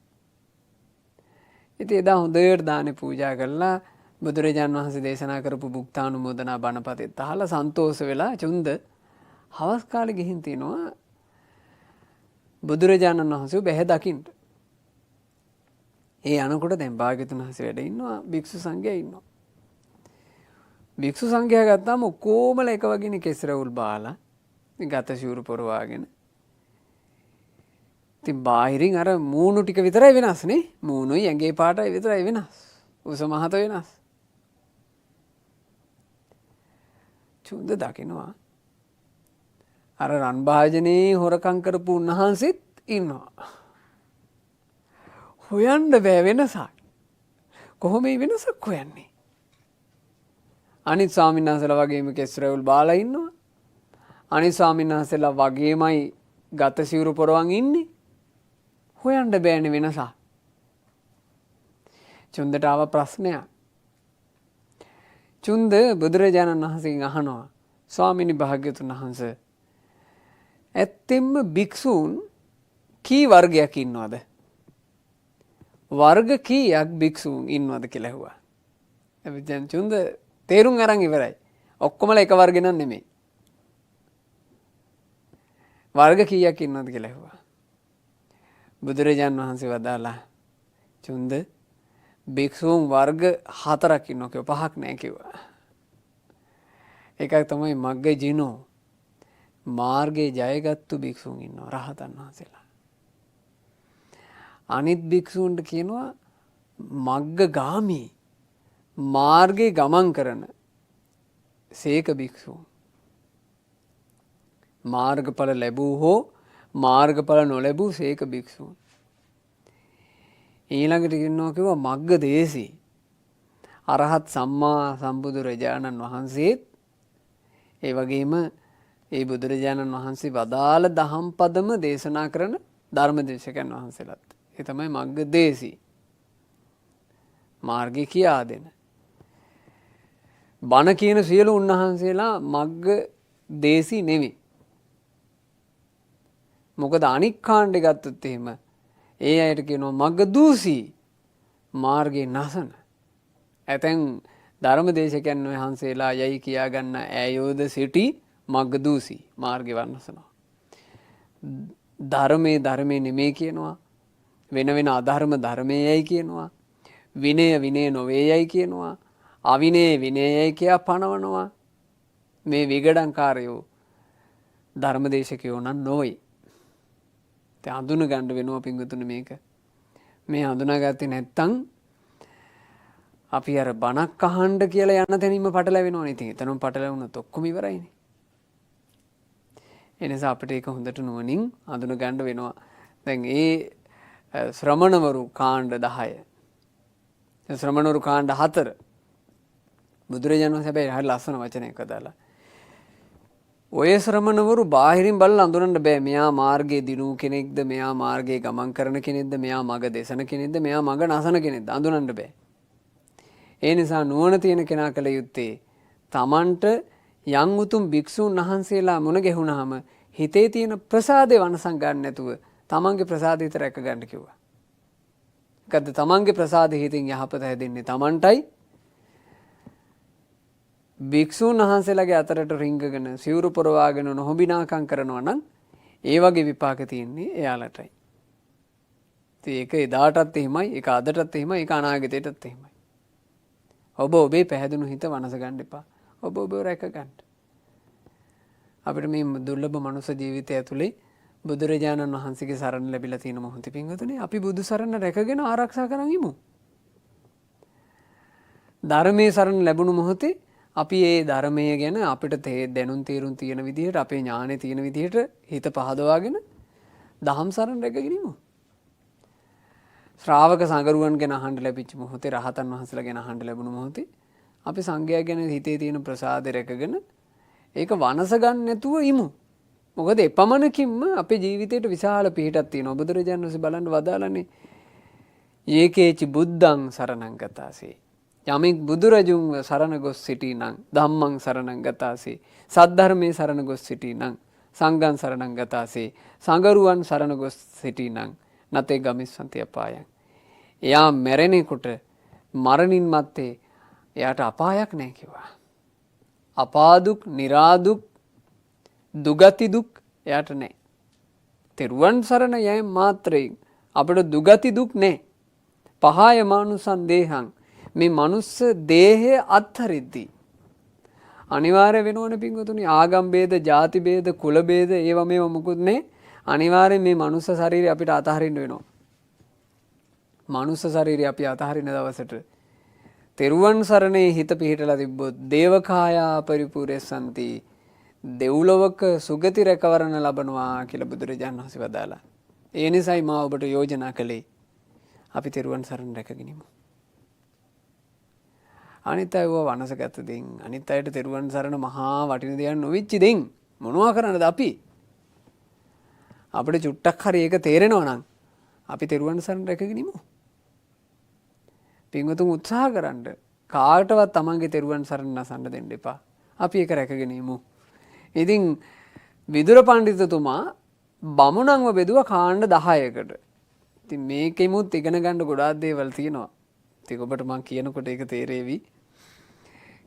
ඉතින් එදා හොඳට දානේ පූජා කළා. බුදුරජාන් වහන්සේ දේශනා කරපු බුක්තානුමෝදනා බණපතෙත් අහලා සන්තෝෂ වෙලා චුන්ද හවස් කාලේ ගිහින් තිනවා බුදුරජාණන් වහන්සේ බැහැ දකින්න. ඒ අනකොට දැන් භාග්‍යතුන් වහන්සේ වැඩ ඉන්නවා භික්ෂු සංඝයා ඉන්නවා. භික්ෂු සංඝයා ගත්තාම ඔක්කොමලා එක වගේනේ කෙස්රවුල් බාලා ගත සිවුරු පොරවාගෙන. ඉතින් බාහිරින් අර මූණු ටික විතරයි වෙනස් නේ. මූණුයි ඇඟේ පාටයි විතරයි වෙනස්. උස මහත වෙනස්. චුන්ද දකිනවා අර රන් භාජනේ හොරකම් කරපු උන්වහන්සේත් ඉන්නවා. හොයන්න බෑ වෙනසක්. කොහොම මේ වෙනසක් හොයන්නේ? අනිත් ස්වාමීන් වහන්සේලා වගේම කෙස්රවුල් බාලා ඉන්නවා. අනිත් ස්වාමීන් වහන්සේලා වගේමයි ගත සිවුරු පොරවන් ඉන්නේ. හොයන්න බෑනේ වෙනසක්. චුන්දට ආව ප්‍රශ්නයක්. චුන්ද බුදුරජාණන් වහන්සේගෙන් අහනවා ස්වාමීනි භාග්‍යතුන් වහන්සේ ඇත්තෙන්ම භික්ෂූන් කී වර්ගයක් ඉන්නවද? වර්ග කීයක් භික්ෂූන් ඉන්නවද කියලා ඇහුවා. එවිට චුන්ද තේරුම් අරන් ඉවරයි. ඔක්කොමලා එක වර්ගෙ නන් නෙමෙයි. වර්ග කීයක් ඉන්නවද කියලා ඇහුවා. බුදුරජාණන් වහන්සේ වදාලා චුන්ද භික්ෂූන් වර්ග 4ක් ඉන්නවා කිව්වා. 5ක් නෑ කිව්වා. එකක් තමයි මග්ග ජිනෝ මාර්ගයේ ජයගත්තු භික්ෂූන් ඉන්නවා රහතන් වහන්සේලා. අනිත් භික්ෂූන්ට කියනවා මග්ගගාමී මාර්ගයේ ගමන් කරන සේක භික්ෂූන්. මාර්ගඵල ලැබූ හෝ මාර්ගඵල නොලැබූ සේක භික්ෂූන්. ඊළඟට කියනවා කිව්වා මග්ගදේශී අරහත් සම්මා සම්බුදුරජාණන් වහන්සේත් ඒ වගේම ඒ බුදුරජාණන් වහන්සේ වදාළ දහම් පදම දේශනා කරන ධර්මදේශකයන් වහන්සේලාත්. ඒ තමයි මග්ගදේශී. මාර්ගය කියා දෙන. බණ කියන සියලු උන්වහන්සේලා මග්ගදේශී නෙමෙයි. මොකද අනික් කාණ්ඩේ ගත්තොත් එහෙම ඒ අයට කියනවා මග්ගදූසී මාර්ගේ නසන. ඇතැන් ධර්මදේශකයන් වහන්සේලා යයි කියා ගන්න ඈයෝද සිටි මග්ගදූසී මාර්ගේ වර්ණසනවා. ධර්මයේ නෙමේ කියනවා. වෙන වෙන අධර්ම ධර්මයේ යයි කියනවා. විනය නොවේ යයි කියනවා. අවිනය යයි කියා පනවනවා. මේ විගඩංකාරයෝ ධර්මදේශකයෝ නම් නොවේ. අඳුන ගන්න වෙනවා පින්වතුනි මේක. මේ හඳුනාගත්තේ නැත්තම් අපි අර බණක් අහන්න කියලා යන තැනින්ම පටලැවෙනවා නේ. ඉතින් එතනම පටලැවුණොත් ඔක්කොම ඉවරයිනේ. ඒ නිසා අපිට ඒක හොඳට නුවණින් අඳුන ගන්න වෙනවා. දැන් ශ්‍රමණවරු කාණ්ඩ 10. ශ්‍රමණවරු කාණ්ඩ 4. බුදුරජාණන් වහන්සේ හැබැයි හරි ලස්සන වචනයක් අදාලා. ඔය ශ්‍රමණවරු බාහිරින් බලලා අඳුරන්න බෑ. මෙයා මාර්ගයේ දිනු කෙනෙක්ද, මෙයා මාර්ගයේ ගමන් කරන කෙනෙක්ද, මෙයා මග දේශන කෙනෙක්ද, මෙයා මග නසන කෙනෙක්ද අඳුරන්න බෑ. ඒ නිසා නුවණ තියෙන කෙනා කල යුත්තේ තමන්ට යම් උතුම් භික්ෂුන් වහන්සේලා මුණ ගැහුණාම හිතේ තියෙන ප්‍රසාදේ වනසන් ගන්න නැතුව තමන්ගේ ප්‍රසාදය විතර රැක ගන්න කිව්වා. මොකද තමන්ගේ ප්‍රසාදේ හිතින් යහපත හැදෙන්නේ තමන්ටයි. භික්ෂුන් වහන්සේලාගේ අතරට රිංගගෙන සිවුරු පොරවාගෙන නොහොබිනාකම් කරනවා නම් ඒ වගේ විපාක තියෙන්නේ එයාලටයි. ඉතින් ඒක එදාටත් එහෙමයි, ඒක අදටත් එහෙමයි, ඒක අනාගතයටත් එහෙමයි. ඔබ ඔබේ පැහැදුණු හිත වනස ගන්න එපා. ඔබ ඔබ රැක ගන්න. අපිට මේ දුර්ලභ මනුෂ්‍ය ජීවිතය ඇතුලේ බුදුරජාණන් වහන්සේගේ සරණ ලැබිලා තියෙන මොහොතේ පින්වතුනි අපි බුදු සරණ රැකගෙන ආරක්ෂා කරන් ඉමු. ධර්මයේ සරණ ලැබුණු මොහොතේ අපි ඒ ධර්මය ගැන අපිට දැනුම් තීරුම් තියෙන විදිහට අපේ ඥානෙ තියෙන විදිහට හිත පහදවාගෙන දහම් සරණ රැකගෙන ඉමු. ශ්‍රාවක සංගරුවන් ගැන අහන්න ලැබිච්ච මොහොතේ රහතන් වහන්සේලා ගැන අහන්න ලැබුණු මොහොතේ අපි සංඝයා ගැන හිතේ තියෙන ප්‍රසාදය රැකගෙන ඒක වනස ගන්න නැතුව ඉමු. මොකද එපමණකින්ම අපේ ජීවිතේට විශාල පිහිටක් තියෙනවා. බුදුරජාණන් වහන්සේ බලන්න වදාළන්නේ ඒකේචි බුද්ධං සරණං ගතාසේ. යමෙක් බුදුරජුන්ව සරණ ගොස් සිටීනම් ධම්මං සරණං ගතාසේ. සද්ධර්මයේ සරණ ගොස් සිටීනම් සංඝං සරණං ගතාසේ. සංගරුවන් සරණ ගොස් සිටීනම් නතේ ගමිස්සන්ති අපායං. එයා මැරෙනකොට මරණින් මත්තේ එයාට අපායක් නැහැ කිව්වා. අපාදුක්, නිරාදුක්, දුගති දුක් එයාට නැහැ. තෙරුවන් සරණ යෑම මාත්‍රයෙන් අපිට දුගති දුක් නැහැ. පහය මානුසං දේහං. මේ මනුස්ස දේහය අත්හරිද්දී අනිවාර්ය වෙනවනේ පින්වතුනි ආගම් ભેද, ಜಾති ભેද, කුල ભેද ඒවා මේව මුකුත් නැහැ. අනිවාර්යෙන් මේ මනුස්ස ශරීරය අපිට අතහරින්න වෙනවා. මනුස්ස ශරීරය අපි අතහරින දවසට තෙරුවන් සරණේ හිත පිහිටලා තිබ්බොත් දේවකායා පරිපූර්ණසන්ති දෙව්ලොවක සුගති රැකවරණ ලබනවා කියලා බුදුරජාණන් වහන්සේ වදාලා. ඒ නිසායි මා ඔබට යෝජනා කළේ අපි තෙරුවන් සරණ රැකගෙනමු. අනිත් අයව වනසගත දෙයින් අනිත් අයට තෙරුවන් සරණ මහා වටින දෙයක් නොවිච්ච දෙයින් මොනවා කරන්නද අපි? අපිට චුට්ටක් හරි ඒක තේරෙනවා නම් අපි තෙරුවන් සරණ රැකගෙනමු. පින්වතුන් උත්සාහ කරන්න කාටවත් තමන්ගේ තෙරුවන් සරණ නසන්න දෙන්න එපා. අපි ඒක රැකගෙන ඉමු. ඉතින් විදුර පඬිතුමා බමුණන්ව බෙදුවා කාණ්ඩ 10කට. ඉතින් මේකෙමුත් ඉගෙන ගන්න ගොඩාක් දේවල් තියෙනවා. ඉතින් ඔබට මම කියනකොට ඒක තේරෙවි.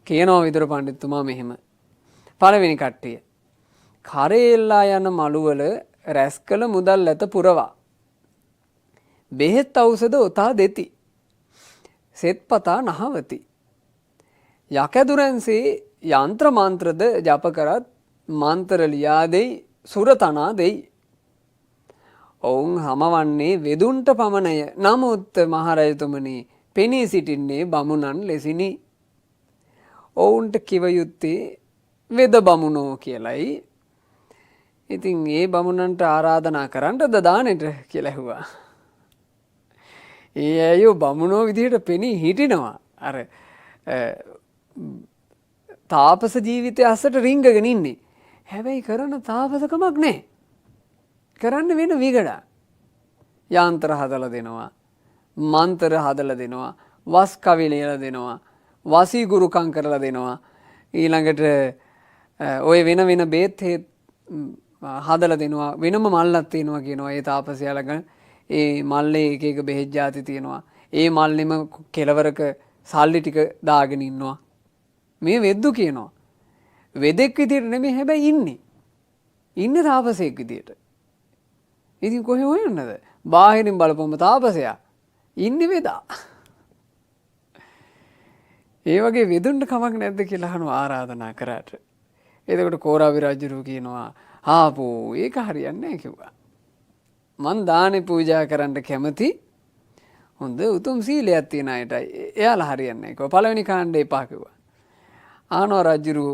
කියනවා විදුර පඬිතුමා මෙහෙම. පළවෙනි කට්ටිය. කරේල්ලා යන මළුවල රැස් කළ මුදල් ඇත පුරවා. බෙහෙත් ඖෂධ ඔතා දෙති. සෙත්පතා නහවති. යකදුරන්සේ යන්ත්‍ර මන්ත්‍රද ජප කරත් මන්ත්‍ර ලියා දෙයි සුරතනා දෙයි. ඔවුන් හමවන්නේ වෙදුන්ට පමණය. නමුත් මහරජතුමනි පෙනී සිටින්නේ බමුණන් ලෙසිනි. ඔවුන්ට කිව යුත්තේ වෙද බමුණෝ කියලයි. ඉතින් ඒ බමුණන්ට ආරාධනා කරන්නද දානෙට කියලා ඇහුවා. ඒ අයෝ බමුණෝ විදිහට පෙනී හිටිනවා. අර තාපස ජීවිතය අස්සට රිංගගෙන ඉන්නේ. හැබැයි කරන තාපසකමක් නැහැ. කරන්න වෙන විගඩා. යාන්ත්‍ර හදලා දෙනවා. මන්ත්‍ර හදලා දෙනවා. වස් කවි ලියලා දෙනවා. වසී ගුරුකම් කරලා දෙනවා. ඊළඟට ඔය වෙන වෙන බේත් හදලා දෙනවා. වෙනම මල්ලක් තියෙනවා කියනවා. ඒ තාපසයා ළඟ ඒ මල්ලේ එක එක බෙහෙත් ಜಾති තියෙනවා. ඒ මල්ලෙම කෙලවරක සල්ලි ටික දාගෙන ඉන්නවා. මේ වෙද්දු කියනවා. වෙදෙක් විදියට නෙමෙයි හැබැයි ඉන්නේ. ඉන්නේ තාපසයෙක් විදියට. ඉතින් කොහේ හොයන්නද? බාහිරින් බලපොම තාපසයා. ඉන්නේ වෙදා. ඒ වගේ වෙදුන්ට කමක් නැද්ද කියලා අහනවා ආරාධනා කරාට. එතකොට කෝරාවි රජුරු කියනවා ආපෝ ඒක හරියන්නේ නැහැ කිව්වා. මං දානේ පූජා කරන්න කැමති. හොඳ උතුම් සීලයක් තියෙන අයටයි එයාලා හරියන්නේ නැහැ. පළවෙනි කාණ්ඩේ එපා කිව්වා. ආනෝ රජුරු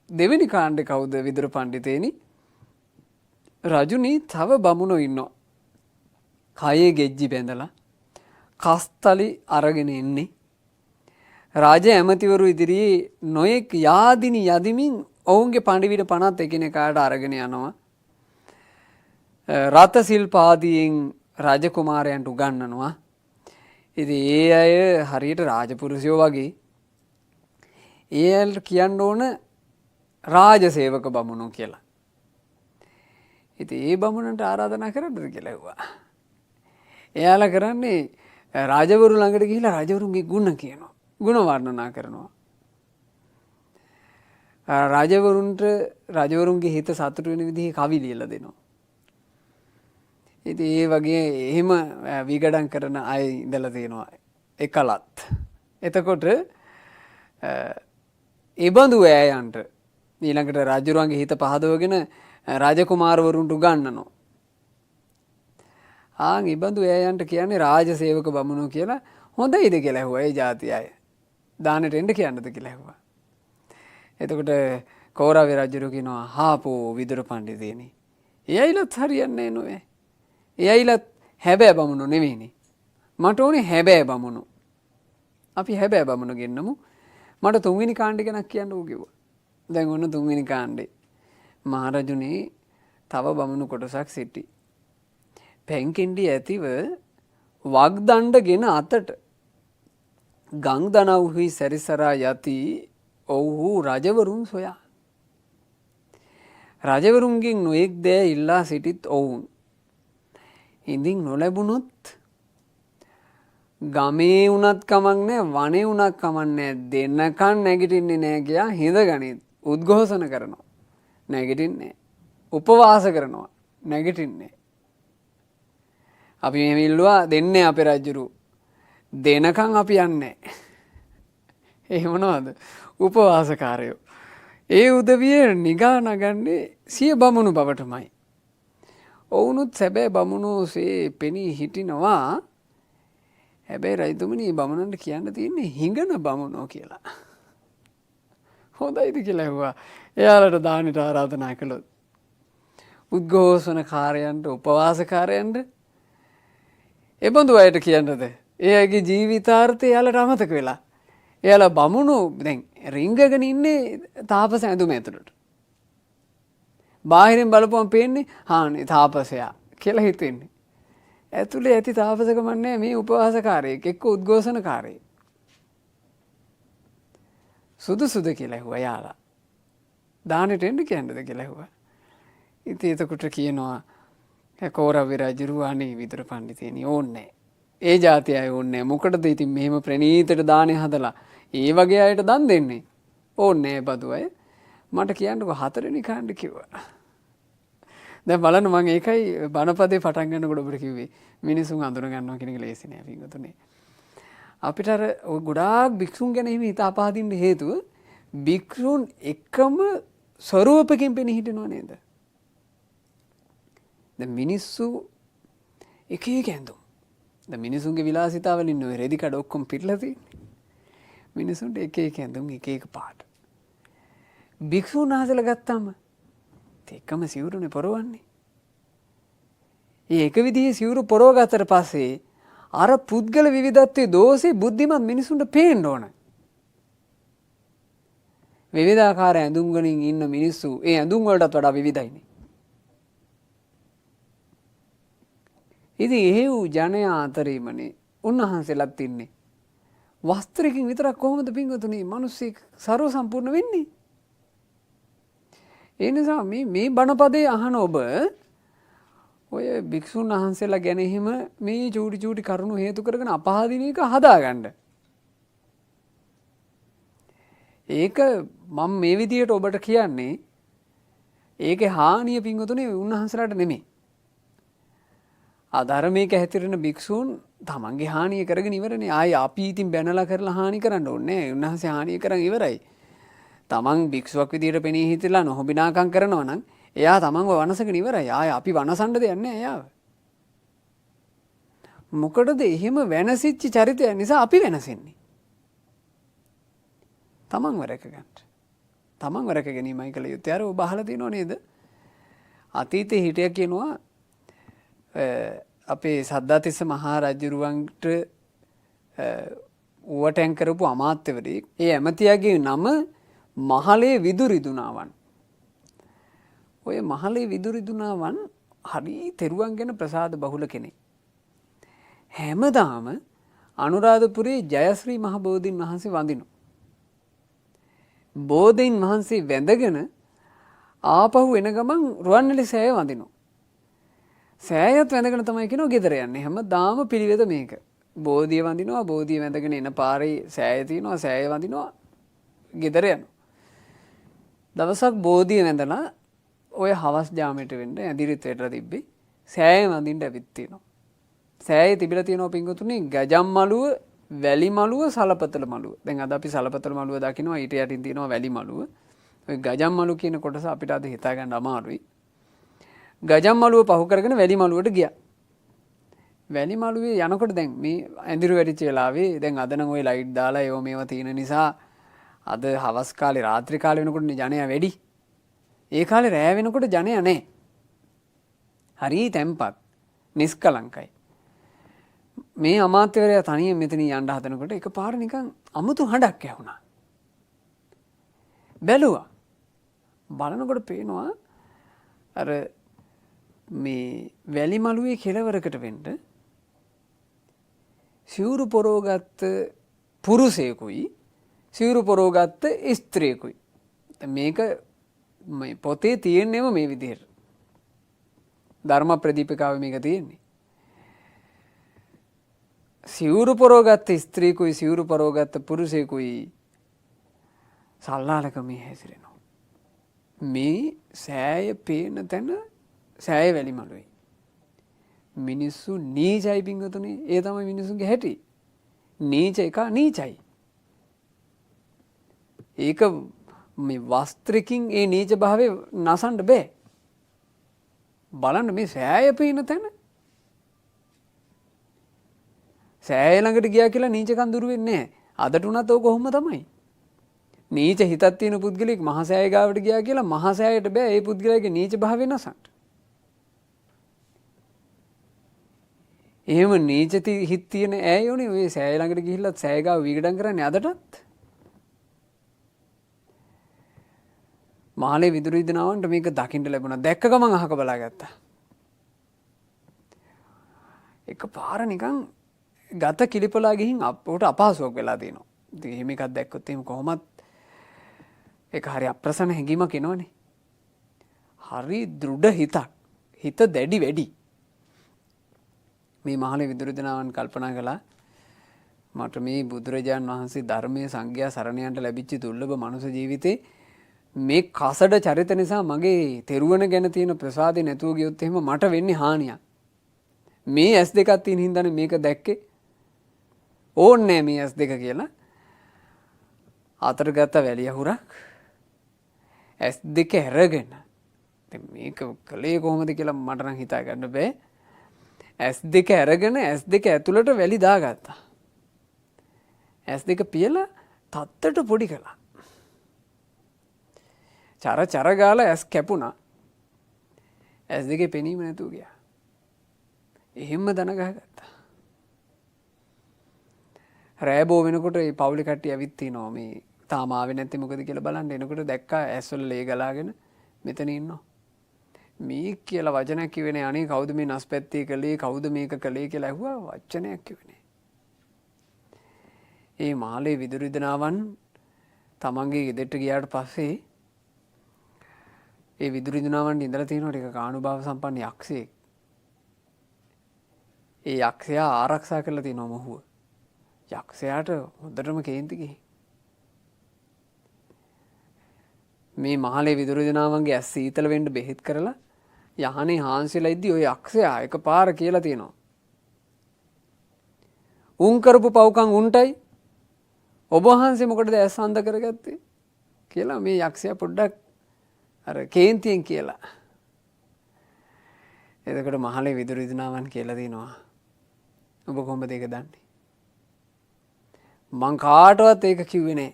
දෙවෙනි කාණ්ඩේ කවුද විදුර පඬිතේනි? රජුනි තව බමුණෝ ඉන්නවා. කයේ ගෙජ්ජි බැඳලා කස්තලි අරගෙන එන්නේ. රාජ ඇමතිවරු ඉදිරියේ නොයෙක් යාදිනි යදිමින් ඔවුන්ගේ පඬිවිඩ පනත් එකිනෙකාට අරගෙන යනවා. රත සිල්පාදියෙන් රජකුමාරයන්ට උගන්වනවා. ඉතින් ඒ අය හරියට රාජපුරුෂයෝ වගේ ඒ අයට කියන්න ඕන රාජසේවක බමුණෝ කියලා. ඉතින් ඒ බමුණන්ට ආරාධනා කරන්නද කියලා ඇහුවා. එයාලා කරන්නේ රාජවරු ළඟට ගිහිල්ලා රජවරුන්ගේ ගුණ කියනවා. ගුණ වර්ණනා කරනවා. රජවරුන්ගේ හිත සතුටු වෙන විදිහේ කවි ලියලා දෙනවා. ඉතින් ඒ වගේ එහෙම විගඩම් කරන අය ඉඳලා තියෙනවා එකලත්. එතකොට ඒ බඳු ඈයන්ට ඊළඟට රජුරුවන්ගේ හිත පහදවගෙන රාජකුමාරවරුන්ට උගන්වනවා. ඒ බඳු ඈයන්ට කියන්නේ රාජසේවක බමුණෝ කියලා. හොඳයිද කියලා ඇහුවා ඒ ජාතිය අය. දානෙට එන්න කියන්නද කියලා ඇහුවා. එතකොට කෞරව රජුරු කියනවා හාපෝ විදුර පඬිතේනි. එයයිලත් හරියන්නේ නෝවේ. එයයිලත් හැබෑ බමුණු නෙවෙයිනේ. මට ඕනේ හැබෑ බමුණු. අපි හැබෑ බමුණු ගෙන්නමු. මට තුන්වෙනි කාණ්ඩේ ගැන කියන්නකෝ කිව්වා. දැන් ඔන්න තුන්වෙනි කාණ්ඩේ. මහරජුනේ තව බමුණු කොටසක් සිටි. පැන්කින්ඩි ඇතිව වග්දණ්ඩගෙන අතට ගං දනව්හි සැරිසරා යති ඔව්හු රජවරුන් සොයා. රජවරුන්ගෙන් නොයෙක් දෑ ඉල්ලා සිටිත් ඔවුන්. ඉඳින් නොලැබුණොත් ගමේ වුණත් කමක් නැහැ වනේ වුණත් කමක් නැහැ දෙන්නකන් නැගිටින්නේ නැහැ කියා හිඳගනිත් උද්ඝෝෂණ කරනවා. නැගිටින්නේ උපවාස කරනවා නැගිටින්නේ. අපි මෙහෙම ඉල්ලුවා දෙන්නේ අපේ රජුරු දෙනකන් අපි යන්නේ. ඒ මොනවද? උපවාසකාරයෝ. ඒ උදවිය නිගා නගන්නේ සිය බමුණු බවටමයි. ඔවුනුත් සැබෑ බමුණෝසේ පෙනී හිටිනවා. හැබැයි රජතුමනි බමුණන්ට කියන්න තියෙන්නේ හිඟන බමුණෝ කියලා. හොඳයිද කියලා ඇහුවා. එයාලට දානෙට ආරාධනා කළොත්. උද්ඝෝෂණකාරයන්ට උපවාසකාරයන්ට එබඳු අයට කියන්නද? ඒ අයගේ ජීවිතාර්ථය එයාලට අමතක වෙලා. එයාලා බමුණු දැන් රිංගගෙන ඉන්නේ තාපස ඇඳුම ඇතුළට. බාහිරින් බලපුවම පේන්නේ හානේ තාපසයා කියලා හිතෙන්නේ. ඇතුලේ ඇති තාපසකම නැහැ මේ උපවාසකාරයෙක් එක්ක උද්ඝෝෂණකාරයෙක්. සුදුසුද කියලා ඇහුවා යාලා. දානෙට එන්න කියන්නද කියලා ඇහුවා. ඉතින් එතකොට කියනවා කෞරව රජුරු අනේ විදුර පඬිතේනි ඕන්නේ. ඒ જાතිය අය ඕන්නේ. මොකටද ඉතින් මෙහෙම ප්‍රණීතට දානේ හදලා ඒ වගේ අයට දන් දෙන්නේ? ඕන්නේ බදු අය. මට කියන්නකෝ හතරවෙනි කාණ්ඩේ කිව්වා. දැන් බලන්න මම ඒකයි බණපදේ පටන් ගන්නකොට ඔබට කිව්වේ මිනිසුන් අඳුර ගන්නවා කියන එක ලේසි නෑ පිටුතුනේ. අපිට අර ගොඩාක් භික්ෂුන් ගැන එහෙම හිත අපහදින්න හේතුව භික්ෂුන් එකම ස්වරූපකින් පෙනී හිටිනව නේද? දැන් මිනිස්සු එක එක ඇඳුම්. දැන් මිනිසුන්ගේ විලාසිතාවලින් නෝ රෙදි කඩ ඔක්කොම පිටලා තියෙන්නේ. මිනිසුන්ට එක එක ඇඳුම් එක එක පාට. භික්ෂුන් වහන්සේලා ගත්තාම එකම සිවුරුනේ පොරවන්නේ. ඒ එක විදිහේ සිවුරු පොරව ගත්තට පස්සේ අර පුද්ගල විවිධත්වයේ දෝෂේ බුද්ධිමත් මිනිසුන්ට පේන්න ඕන. විවිධාකාර ඇඳුම් වලින් ඉන්න මිනිස්සු ඒ ඇඳුම් වලටත් වඩා විවිධයිනේ. ඉතින් එහෙව් ජනයා අතරීමනේ උන්වහන්සේලාත් ඉන්නේ. වස්ත්‍රයකින් විතරක් කොහොමද පින්වතුනි මිනිස්සෙක් ਸਰව සම්පූර්ණ වෙන්නේ? ඒ නිසා මේ බණපදේ අහන ඔබ ඔය භික්ෂුන් වහන්සේලා ගැන එහෙම මේ චූටි චූටි කරුණු හේතු කරගෙන අපහදින එක හදාගන්න. ඒක මම මේ විදියට ඔබට කියන්නේ ඒකේ හානිය පින්වතුනි උන්වහන්සේලාට නෙමෙයි. අධර්මයක හැතිරෙන භික්ෂූන් තමන්ගේ හානිය කරගෙන ඉවරනේ. ආයේ අපි ඉතින් බැනලා කරලා හානි කරන්න ඕනේ නැහැ. උන්වහන්සේ හානිය කරන් ඉවරයි. තමන් භික්ෂුවක් විදියට පෙනී හිටලා නොහොබිනාකම් කරනවා නම් එයා තමන්ව වනසගෙන ඉවරයි. ආයේ අපි වනසන්න දෙයක් නැහැ එයාව. මොකටද එහෙම වෙනසිච්ච චරිතය නිසා අපි වෙනසෙන්නේ? තමන්ව රැක ගන්න. තමන්ව රැක ගැනීමයි කළ යුත්තේ. අර ඔබ අහලා තියෙනව නේද? අතීතේ හිටිය කියනවා අපේ සද්ධාතිස්ස මහා රජුරුවන්ට ඌවටැන් කරපු අමාත්‍යවරයෙක්. ඒ ඇමතියාගේ නම මහලේ විදුරිදුනාවන්. ඔය මහලේ විදුරිදුනාවන් හරි තෙරුවන් ගැන ප්‍රසාද බහුල කෙනෙක්. හැමදාම අනුරාධපුරේ ජයශ්‍රී මහ බෝධීන් වහන්සේ වඳිනවා. බෝධීන් වහන්සේ වැඳගෙන ආපහු එන ගමන් රුවන්වැලි සෑය වඳිනවා. සෑයත් වැඳගෙන තමයි කියනවා ගෙදර යන්නේ. හැමදාම පිළිවෙත මේක. බෝධිය වඳිනවා, බෝධිය වැඳගෙන එන පාරේ සෑය තියෙනවා, සෑය වඳිනවා, ගෙදර යනවා. දවසක් බෝධිය වැඳලා ඔය හවස් ජාමයට වෙන්න ඇඳිරිත් වැටලා තිබ්බේ. සෑය වඳින්න ඇවිත් තියෙනවා. සෑයේ තිබිලා තියෙනවා පින්වතුනි ගජම් මළුව, වැලි මළුව, සලපතල මළුව. දැන් අද අපි සලපතල මළුව දකිනවා, ඊට යටින් තියෙනවා වැලි මළුව. ඔය ගජම් මළුව කියන කොටස අපිට අද හිතා ගන්න අමාරුයි. ගජම් මළුව පහු කරගෙන වැලි මළුවට ගියා. වැලි මළුවේ යනකොට දැන් මේ ඇඳිරු වැටිච්ච වෙලාවේ දැන් අද නම් ওই ලයිට් දාලා ඒව මේවා තියෙන නිසා අද හවස් කාලේ රාත්‍රී කාලේ වෙනකොට ජනයා වැඩි. ඒ කාලේ රෑ වෙනකොට ජනයා නැහැ. හරි තැම්පත්, නිස්කලංකයි. මේ අමාත්‍යවරයා තනියෙන් මෙතන යන්න හදනකොට එකපාර නිකන් අමුතු හඬක් ඇහුණා. බැලුවා. බලනකොට පේනවා අර මේ වැලි මළුවේ කෙළවරකට වෙන්න සිවුරු පොරෝගත්ත පුරුෂයෙකුයි සිවුරු පොරෝගත්ත ස්ත්‍රියකුයි. මේක මේ පොතේ තියෙන්නේම මේ විදිහට. ධර්ම ප්‍රදීපිකාවේ මේක තියෙන්නේ. සිවුරු පොරෝගත්ත ස්ත්‍රියකුයි සිවුරු පොරෝගත්ත පුරුෂයෙකුයි සල්ලාලකමේ හැසිරෙනවා. මේ සෑය පේන තැන සෑය වැලි මළුවේ. මිනිස්සු නීචයි පින්වතුනි. ඒ තමයි මිනිස්සුන්ගේ හැටි. නීච එක නීචයි. ඒක මේ වස්ත්‍රකින් ඒ නීච භාවය නසන්න බෑ. බලන්න මේ සෑය පේන තැන සෑය ළඟට ගියා කියලා නීචකම් දුරු වෙන්නේ නැහැ. අදට උනත් ඕක කොහොම තමයි. නීච හිතක් තියෙන පුද්ගලෙක් මහා සෑය ගාවට ගියා කියලා මහා සෑයට බෑ ඒ පුද්ගලයාගේ නීච භාවය නසන්න. එහෙම නීච හිත් තියෙන ඈයෝනේ ඔය සෑය ළඟට ගිහිල්ලත් සෑය ගාව විගඩම් කරන්නේ අදටත්. මහලේ විදුරිදනාවන්ට මේක දකින්න ලැබුණා. දැක්ක ගමන් අහක බලාගත්තා. එකපාර නිකන් ගත කිලිපලා ගිහින් අපට අපහසුයක් වෙලා තියෙනවා. ඉතින් එහෙම එකක් දැක්කොත් එහෙම කොහොමත් ඒක හරි අප්‍රසන්න හැඟීමක් එනවනේ. හරි දෘಢ හිතක්. හිත දැඩි වැඩි. මේ මහලේ විදුරිදනාවන් කල්පනා කළා මට මේ බුදුරජාන් වහන්සේ ධර්මයේ සංඝයා සරණයන්ට ලැබිච්ච දුර්ලභ මනුෂ්‍ය ජීවිතේ මේ කසඩ චරිත නිසා මගේ තෙරුවන ගැන තියෙන ප්‍රසාදේ නැතුව ගියොත් එහෙම මට වෙන්නේ හානියක්. මේ S2 එකක් තියෙන හින්දානේ මේක දැක්කේ. ඕන්නේ මේ S2 කියලා. අතට ගත්ත වැලිය හුරක් S2 අරගෙන. දැන් මේක කලේ කොහොමද කියලා මට නම් හිතා ගන්න බෑ. S2 අරගෙන S2 ඇතුළට වැලි දාගත්තා. S2 පියලා තත්තට පොඩි කළා. චර ගාලා ඇස් කැපුණා. S2 පෙනීම නැතුව ගියා. එහෙම්ම දන ගහගත්තා. රෑ බෝ වෙනකොට මේ පවුලේ කට්ටිය ඇවිත් තිනවා මේ තාම ආවේ නැති මොකද කියලා බලන්න. එනකොට දැක්කා ඇස්වල ලේ ගලාගෙන මෙතන ඉන්නවා. මේ කියලා වචනයක් කිව්වේ නෑ. අනේ කවුද මේ නස්පැත්තේ කළේ, කවුද මේක කළේ කියලා ඇහුවා. වචනයක් කිව්වේ නෑ. ඒ මාලේ විදුරිදනාවන් තමන්ගේ ගෙදරට ගියාට පස්සේ ඒ විදුරිදනාවන් ඉඳලා තියෙනවා ටික කානුභාව සම්පන්න යක්ෂයෙක්. ඒ යක්ෂයා ආරක්ෂා කරලා තියෙනවා මොහුව. යක්ෂයාට හොඳටම කේන්ති ගිහින්. මේ මහලේ විදුරිදනාවන්ගේ ඇස් සීතල වෙන්න බෙහෙත් කරලා යහනේ හාන්සිලා ඉද්දි ඔය යක්ෂයා එකපාර කියලා තියෙනවා. උන් කරපු පව්කම් උන්ටයි ඔබ වහන්සේ මොකටද ඇස් අන්ධ කරගත්තේ කියලා මේ යක්ෂයා පොඩ්ඩක් අර කේන්තියෙන් කියලා. එතකොට මහලේ විදුරිදනාවන් කියලා දිනවා ඔබ කොහොමද ඒක දන්නේ? මං කාටවත් ඒක කිව්වේ නෑ.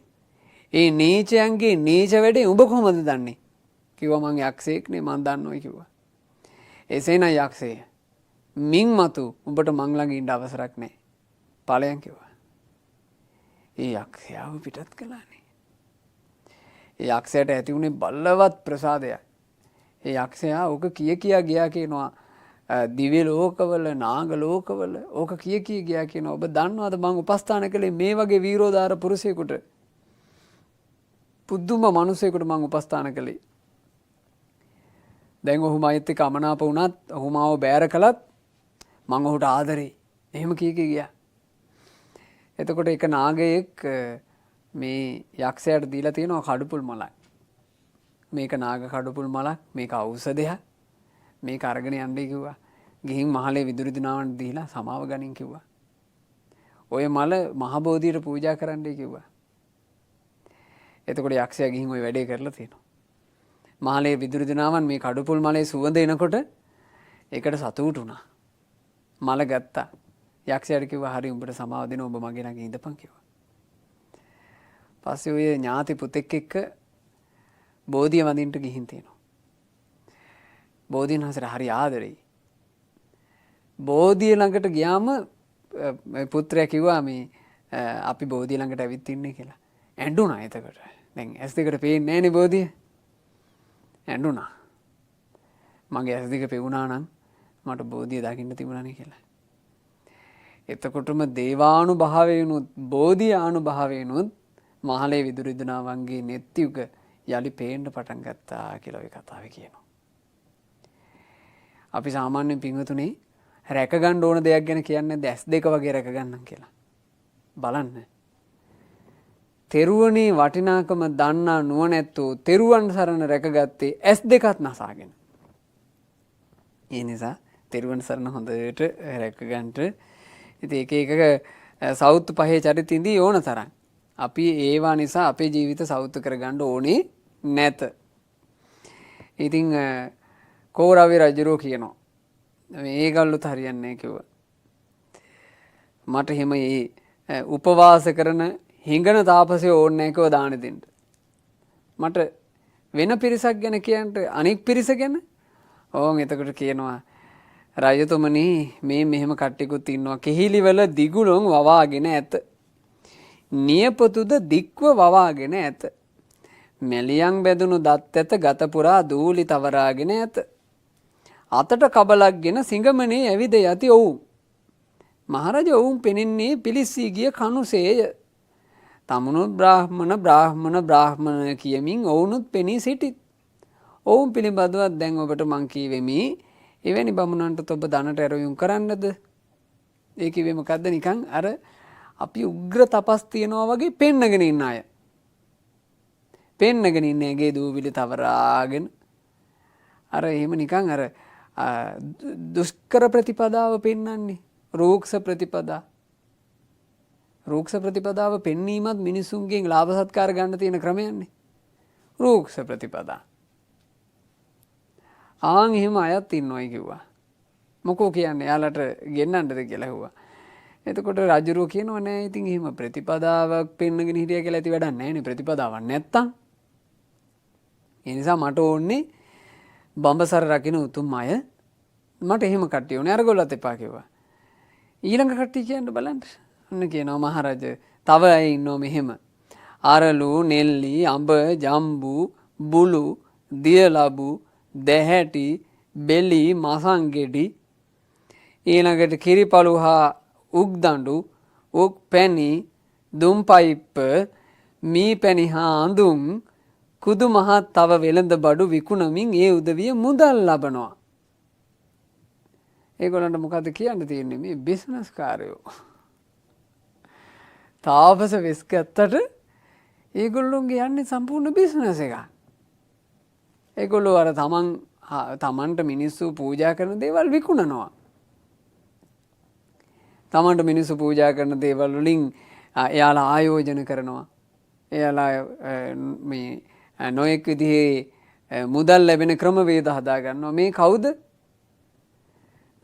ඒ නීචයන්ගේ නීච වැඩේ ඔබ කොහොමද දන්නේ? කිව්වා මං යක්ෂයෙක්නේ මං දන්නවයි කිව්වා. එසේනම් යක්ෂය මින් මතු උඹට මං ළඟ ඉන්න අවසරක් නෑ. ඵලයන් කිව්වා. ඒ යක්ෂයාව පිටත් කළානේ. ඒ යක්ෂයාට ඇති වුණේ බලවත් ප්‍රසාදයක්. ඒ යක්ෂයා ඕක කියා ගියා කියනවා දිව්‍ය ලෝකවල නාග ලෝකවල ඕක කියා ගියා කියනවා. ඔබ දන්නවද මං උපස්ථාන කළේ මේ වගේ වීරෝදාර පුරුෂයෙකුට? පුදුම මිනිසෙකුට මං උපස්ථාන කළේ. දැන් ඔහු මයිත් එක්ක අමනාප වුණත් ඔහු මාව බෑර කළත් මං ඔහුට ආදරේ. එහෙම කියා. එතකොට එක නාගයෙක් මේ යක්ෂයාට දීලා තියෙනවා කඩුපුල් මලක්. මේක නාග කඩුපුල් මලක්, මේක ඖෂධයක්. මේක අරගෙන යන්නයි කිව්වා. ගිහින් මහලේ විදුලි දිනාවන්ට දීලා සමාව ගනින් කිව්වා. ඔය මල මහ බෝධියට පූජා කරන්නයි කිව්වා. එතකොට යක්ෂයා ගිහින් ওই වැඩේ කරලා තියෙනවා. මහලේ විදුලි දිනාවන් මේ කඩුපුල් මලේ සුවඳ එනකොට ඒකට සතුටු වුණා. මල ගත්තා. යක්ෂයාට කිව්වා හරි උඹට සමාව දෙනවා ඔබ මගේ ළඟ ඉඳපන් කිව්වා. පස්සේ ඔය ඥාති පුතෙක් එක්ක බෝධිය වඳින්න ගිහින් තියෙනවා. බෝධීන් වහන්සේට හරි ආදරෙයි. බෝධිය ළඟට ගියාම පුත්‍රයා කිව්වා මේ අපි බෝධිය ළඟට ඇවිත් ඉන්නේ කියලා. ඇඬුණා එතකොට. දැන් ඇස් දෙකට පේන්නේ නැහනේ බෝධිය. ඇඬුණා. මගේ ඇස් දෙක පෙවුනා නම් මට බෝධිය දකින්න තිබුණානේ කියලා. එතකොටම දේවානුභාවයෙන්ුත් බෝධි ආනුභාවයෙන්ුත් මහලේ විදුලි දිනාවන්ගේ නෙත්‍යුග යලි පේන්න පටන් ගත්තා කියලා ඔය කතාවේ කියනවා. අපි සාමාන්‍යයෙන් පින්වතුනේ රැක ගන්න ඕන දෙයක් ගැන කියන්නේ දැස් දෙක වගේ රැක ගන්නම් කියලා. බලන්න. තෙරුවනේ වටිනාකම දන්නා නුවණැත්තෝ තෙරුවන් සරණ රැකගත්තේ ඇස් දෙකත් නසාගෙන. ඒ නිසා තෙරුවන් සරණ හොඳට රැක ගන්නට ඉතින් එක සෞතු පහේ චරිත ඉඳී ඕන තරම්. අපි ඒවා නිසා අපේ ජීවිත සෞතු කරගන්න ඕනේ නැත. ඉතින් කෝරවි රජුරෝ කියනවා මේගල්ලුත් හරියන්නේ නැහැ කිව්වා. මට එහෙම උපවාස කරන හිඟන තාපසයෝ ඕනේ නැහැ කිව්වා දාන දෙන්න. මට වෙන පිරිසක් ගැන කියන්න අනෙක් පිරිස ගැන ඕන් එතකොට කියනවා රජතුමනි මේ මෙහෙම කට්ටියකුත් ඉන්නවා කිහිලිවල දිගුලොන් වවාගෙන ඇත. නියපොතුද දික්ව වවාගෙන ඇත. මෙලියන් බැදුණු දත් ඇත ගත පුරා දූලි තවරාගෙන ඇත. අතට කබලක්ගෙන සිඟමනේ ඇවිද යති ඔවුන්. මහරජ ඔවුන් පෙනෙන්නේ පිලිස්සී ගිය කනුසේය. තමුණුත් බ්‍රාහ්මණ කියමින් ඔවුනුත් පෙනී සිටිත්. ඔවුන් පිළිබඳවත් දැන් ඔබට මං කීවෙමි. එවැනි බමුණන්ට ඔබ දනට ඇරයුම් කරන්නද? ඒ කිව්වේ මොකද්ද? නිකන් අර අපි උග්‍ර තපස් තියනවා වගේ පෙන්නගෙන ඉන්න අය. පෙන්නගෙන ඉන්න ඇගේ දූවිලි තවරාගෙන අර එහෙම නිකන් අර දුෂ්කර ප්‍රතිපදාව පෙන්වන්නේ. රූක්ෂ ප්‍රතිපදා. රූක්ෂ ප්‍රතිපදාව පෙන්වීමත් මිනිසුන්ගෙන් ලාභ සත්කාර ගන්න තියෙන ක්‍රමයන්නේ. රූක්ෂ ප්‍රතිපදා. ආන් එහෙම අයත් ඉන්නවයි කිව්වා. මොකෝ කියන්නේ යාලට ගෙන්නන්නද කියලා ඇහුවා. එතකොට රජුරෝ කියනවා නෑ ඉතින් එහෙම ප්‍රතිපදාවක් පෙන්නගෙන හිටියා කියලා ඇති වැඩක් නෑනේ ප්‍රතිපදාවක් නැත්තම්. ඒ නිසා මට ඕනේ බඹසර රකින්න උතුම් අය. මට එහෙම කට්ටිය ඕනේ අරගොල්ලත් එපා කිව්වා. ඊළඟ කට්ටිය කියන්න බලන්න. අන්න කියනවා මහරජ තව අය ඉන්නෝ මෙහෙම. අරලු, නෙල්ලි, අඹ, ජම්බු, බුලු, දියලබු, දැහැටි, බෙලි, මසංගෙඩි ඊළඟට කිරිපලු හා උක්දඬු, උක් පැණි, දුම් පයිප්ප, මී පැණි හා අඳුම් කුදු මහත් තව වෙළඳ බඩු විකුණමින් ඒ උදවිය මුදල් ලබනවා. ඒගොල්ලන්ට මොකද කියන්න තියෙන්නේ මේ බිස්නස් කාරයෝ. තාපස වෙස් ගත්තට ඒගොල්ලොන්ගේ යන්නේ සම්පූර්ණ බිස්නස් එකක්. ඒගොල්ලෝ අර තමන්ට මිනිස්සු පූජා කරන දේවල් විකුණනවා. තමන්ට මිනිස්සු පූජා කරන දේවල් වලින් එයාලා ආයෝජන කරනවා. එයාලා මේ නොයෙක් විදිහේ මුදල් ලැබෙන ක්‍රමවේද හදා ගන්නවා. මේ කවුද?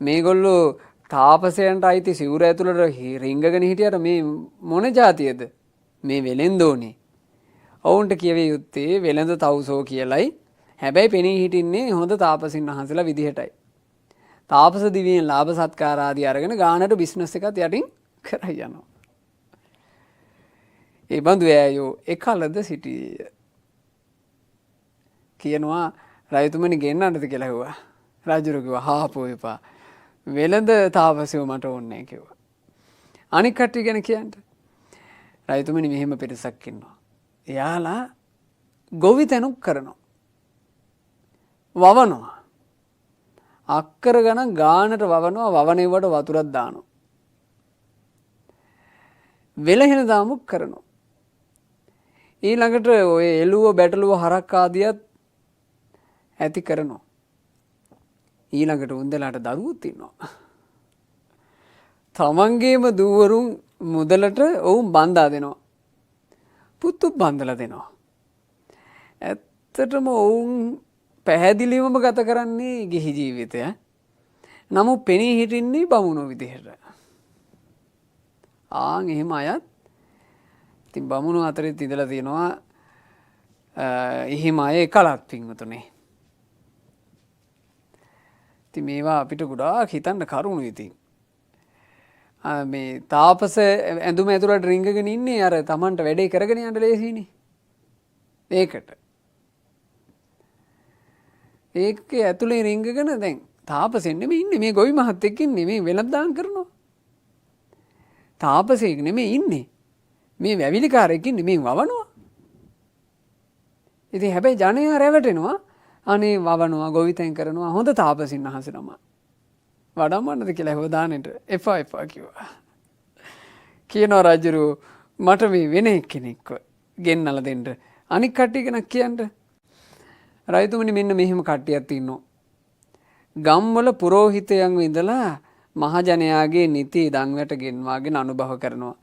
මේගොල්ලෝ තාපසයන්ට අයිති සිවුර ඇතුළට රිංගගෙන හිටියට මේ මොන જાතියද මේ වෙලෙන්දෝනේ. ඔවුන්ට කියවිය යුත්තේ වෙළඳ තවුසෝ කියලයි. හැබැයි පෙනී හිටින්නේ හොඳ තාපසින් වහන්සේලා විදිහටයි. තාපස දිවියෙන් ලාභ සත්කාර ආදී අරගෙන ගානට බිස්නස් එකත් යටින් කරයි යනවා. ඒ බඳු ඇයෝ එකලද සිටියේය. කියනවා රජතුමනි ගෙන්නන්නද කියලා කිව්වා. රජුරු කිව්වා හාපෝ එපා. වෙළඳ තාපසයෝ මට ඕනේ කිව්වා. අනික් කට්ටිය ගැන කියන්න. රජතුමනි මෙහෙම පිරිසක් ඉන්නවා. එයාලා ගොවිතැනුක් කරනවා. වවනවා. අක්කර ගණන් ගානට වවනවා වවනෙවට වතුරක් දානවා. වෙලහෙන දාමුක් කරනවා. ඊළඟට ඔය එළුව බැටළුව හරක් ආදියත් ඇති කරනවා. ඊළඟට උන්දලාට දරුවොත් ඉන්නවා. තමන්ගේම දූවරුන් මුදලට ඔවුන් බන්දා දෙනවා. පුත්තු බන්දලා දෙනවා. ඇත්තටම ඔවුන් පැහැදිලිවම ගත කරන්නේ ගිහි ජීවිතය. නමුත් පෙනී හිටින්නේ බමුණු විදිහට. එහෙම අයත් ඉතින් බමුණු අතරෙත් ඉඳලා තියෙනවා එහෙම අය එකලක් පින්වතුනේ. ඉතින් මේවා අපිට ගොඩාක් හිතන්න කරුණු ඉතින්. මේ තාපස ඇඳුම ඇතුළට රිංගගෙන ඉන්නේ අර Tamanට වැඩේ කරගෙන යන්න ලේසියිනේ. ඒකට. ඒක ඇතුලේ රිංගගෙන දැන් තාපසෙන් නෙමෙයි ඉන්නේ මේ ගොවි මහත්තයෙක් ඉන්නේ මේ වෙලඳාම් කරනවා. තාපසෙක් නෙමෙයි ඉන්නේ. මේ වැවිලිකාරයෙක් ඉන්නේ මේ වවනවා. ඉතින් හැබැයි ජනයා රැවටෙනවා. අනේ වවනවා ගොවිතැන් කරනවා හොඳ තාපසින් අහසනම. වඩම්මන්නද කියලා හොව දානෙට එපා කිව්වා. කියනවා රජුරු මට මේ වෙන එක්කෙනෙක්ව ගෙන්නලා දෙන්න. අනික් කට්ටිය ගැන කියන්න. රජතුමනි මෙන්න මෙහෙම කට්ටියක් ඉන්නවා. ගම්වල පුරෝහිතයන් ඉඳලා මහජනයාගේ නිති දන්වැට ගෙන්වාගෙන අනුභව කරනවා.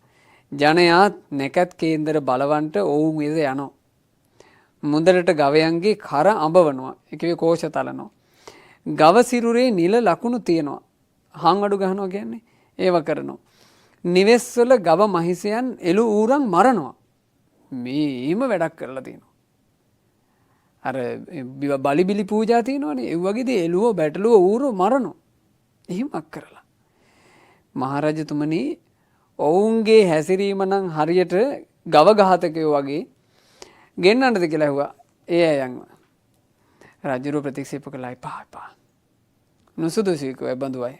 ජනයාත් නැකත් කේන්දර බලවන්ට ඔවුන් ඉද යනවා. මුදලට ගවයන්ගේ කර අඹවනවා. එකවේ කෝෂ තලනවා. ගව සිරුරේ නිල ලකුණු තියෙනවා. හං අඩු ගහනවා කියන්නේ ඒව කරනවා. නිවෙස්වල ගව මහිසයන් එළු ඌරන් මරනවා. මේම වැඩක් කරලා තියෙනවා. අර බලිබිලි පූජා තියෙනවනේ ඒ වගේදී එළුව බැටළුව ඌරු මරනවා. එහෙමක් කරලා. මහරජතුමනි ඔවුන්ගේ හැසිරීම නම් හරියට ගව ඝාතකයෝ වගේ ගෙන්නන්නද කියලා ඇහුවා. ඒ අයන්ව. රජුරු ප්‍රතික්ෂේප කළා එපා. නුසුදුසුයි කිව්වා බඳු අය.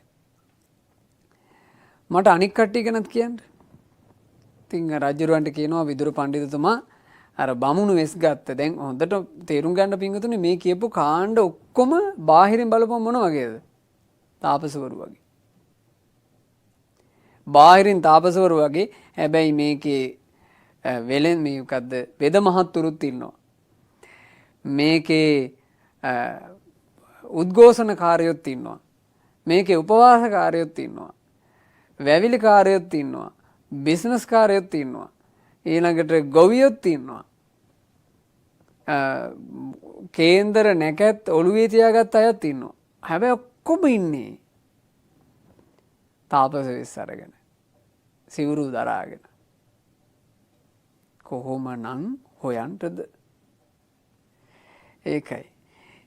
මට අනික් කට්ටිය ගැනත් කියන්න. ඉතින් රජුරවන්ට කියනවා විදුර පඬිතුමා අර බමුණු වෙස් ගත්ත දැන් හොඳට තේරුම් ගන්න පින්වතුනි මේ කියපු කාණ්ඩ ඔක්කොම බාහිරින් බලපුවම මොන වගේද? තාපසවරු වගේ. බාහිරින් තාපසවරු වගේ. හැබැයි මේකේ වෙලෙන් මේකක්ද වෙද මහත්තුරුත් ඉන්නවා. මේකේ උද්ඝෝෂණකාරයොත් ඉන්නවා. මේකේ උපවාසකාරයොත් ඉන්නවා. වැවිලිකාරයොත් ඉන්නවා. බිස්නස් කාරයොත් ඉන්නවා. ඊළඟට ගොවියොත් ඉන්නවා. කේන්දර නැකත් ඔළුවේ තියාගත් අයත් ඉන්නවා. හැබැයි ඔක්කොම ඉන්නේ තාපස වෙස් අරගෙන සිවුරු දරාගෙන. කොහොමනම් හොයන්ටද? ඒකයි.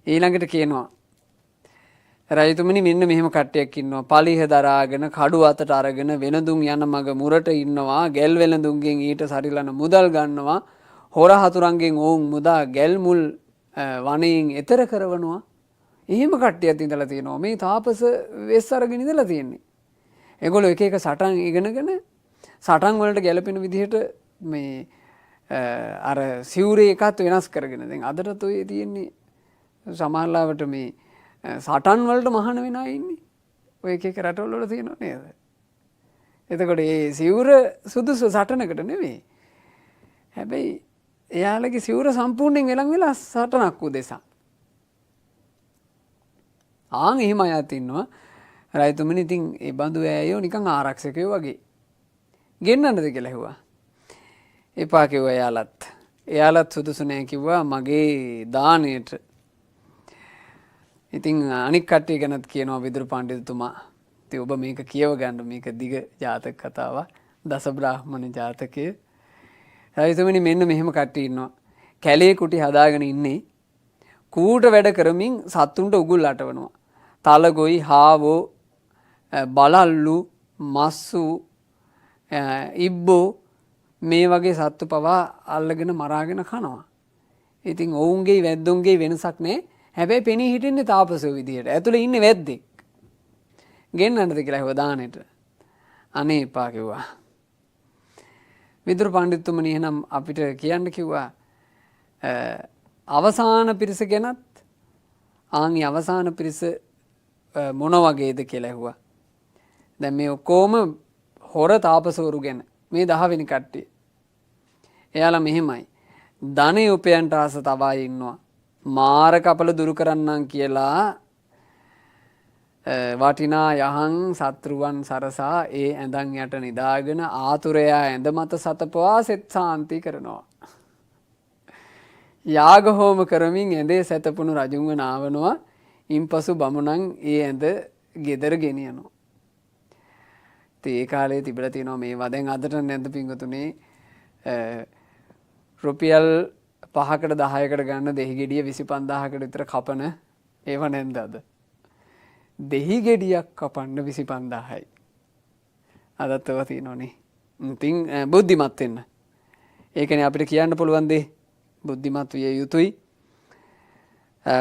ඊළඟට කියනවා රජතුමනි මෙන්න මෙහෙම කට්ටියක් ඉන්නවා. පලිහ දරාගෙන කඩු අතට අරගෙන වෙනදුන් යන මග මුරට ඉන්නවා. ගැල් වෙනදුන්ගෙන් ඊට සරිලන මුදල් ගන්නවා. හොර හතුරන්ගෙන් ඔවුන් මුදා ගැල් මුල් වනයෙන් එතර කරවනවා. එහෙම කට්ටියක් ඉඳලා තියෙනවා. මේ තාපස වෙස් අරගෙන ඉඳලා තියෙන්නේ. ඒගොල්ලෝ එක එක සටන් ඉගෙනගෙන සටන් වලට ගැලපෙන විදිහට මේ අර සිවුරේ එකත් වෙනස් කරගෙන දැන් අදටත් ඔය තියෙන්නේ සමහරවිට මේ සටන් වලට මහාන වෙන අය ඉන්නේ. ඔය එක එක රටවල වල තියෙනව නේද? එතකොට මේ සිවුර සුදුසු සටනකට නෙමෙයි. හැබැයි එයාලගේ සිවුර සම්පූර්ණයෙන් වෙලන් වෙලා සටනක් උදෙසා. එහෙම අයත් ඉන්නවා. රජතුමනි ඉතින් ඒ බඳු ඇයෝ නිකන් ආරක්ෂකයෝ වගේ. ගෙන්නන්නද කියලා ඇහුවා. එපා කිව්වා එයාලත්. එයාලත් සුදුසු නෑ කිව්වා මගේ දාණයට. ඉතින් අනික් කට්ටිය ගැනත් කියනවා විදුර පඬිතුමා. ඉතින් ඔබ මේක කියව ගන්න මේක දිග ජාතක කතාවක් දස බ්‍රාහ්මණ ජාතකය. රජතුමනි මෙන්න මෙහෙම කට්ටිය ඉන්නවා. කැලේ කුටි හදාගෙන ඉන්නේ. කූට වැඩ කරමින් සත්තුන්ට උගුල් අටවනවා. තලගොයි හාවෝ බලල්ලු මස්සු ඉබ්බෝ මේ වගේ සත්තු පවා අල්ලගෙන මරාගෙන කනවා. ඉතින් ඔවුන්ගේ වැද්දොන්ගේ වෙනසක් නෑ. හැබැයි පෙනී හිටින්නේ තාපසෝ විදියට. ඇතුළේ ඉන්නේ වැද්දෙක්. ගෙන්නන්නද කියලා ඇහුවා දානෙට. අනේ එපා කිව්වා. විදුර පඬිතුමනි එහෙනම් අපිට කියන්න කිව්වා අවසාන පිරිස ගැනත් ආන්ගේ අවසාන පිරිස මොන වගේද කියලා ඇහුවා. දැන් මේ ඔක්කොම හොර තාපසවරු ගැන මේ 10 වෙනි කට්ටිය. එයාලා මෙහෙමයි. ධනෙ උපයන්ට ආස තවයි ඉන්නවා. මාර කපල දුරු කරන්නම් කියලා වටිනා යහන් සත්‍රුවන් සරසා ඒ ඇඳන් යට නිදාගෙන ආතුරයා ඇඳ මත සතපවා සෙත් සාන්ති කරනවා. යාග හෝම කරමින් ඇඳේ සැතපුණු රජුන්ව නාවනවා. ඉන්පසු බමුණන් ඒ ඇඳ ගෙදර ගෙනියනවා. ඒ කාලේ තිබිලා තියෙනවා මේවා. දැන් අදට නැද්ද පින්වතුනේ රුපියල් 5කට 10කට ගන්න දෙහි ගෙඩිය 25000කට විතර කපන ඒව නැන්ද අද? දෙහි ගෙඩියක් කපන්න 25000යි. අදත් ඒවා තියෙනවනේ. ඉතින් බුද්ධිමත් වෙන්න. ඒකනේ අපිට කියන්න පුළුවන් දේ බුද්ධිමත් විය යුතුයි.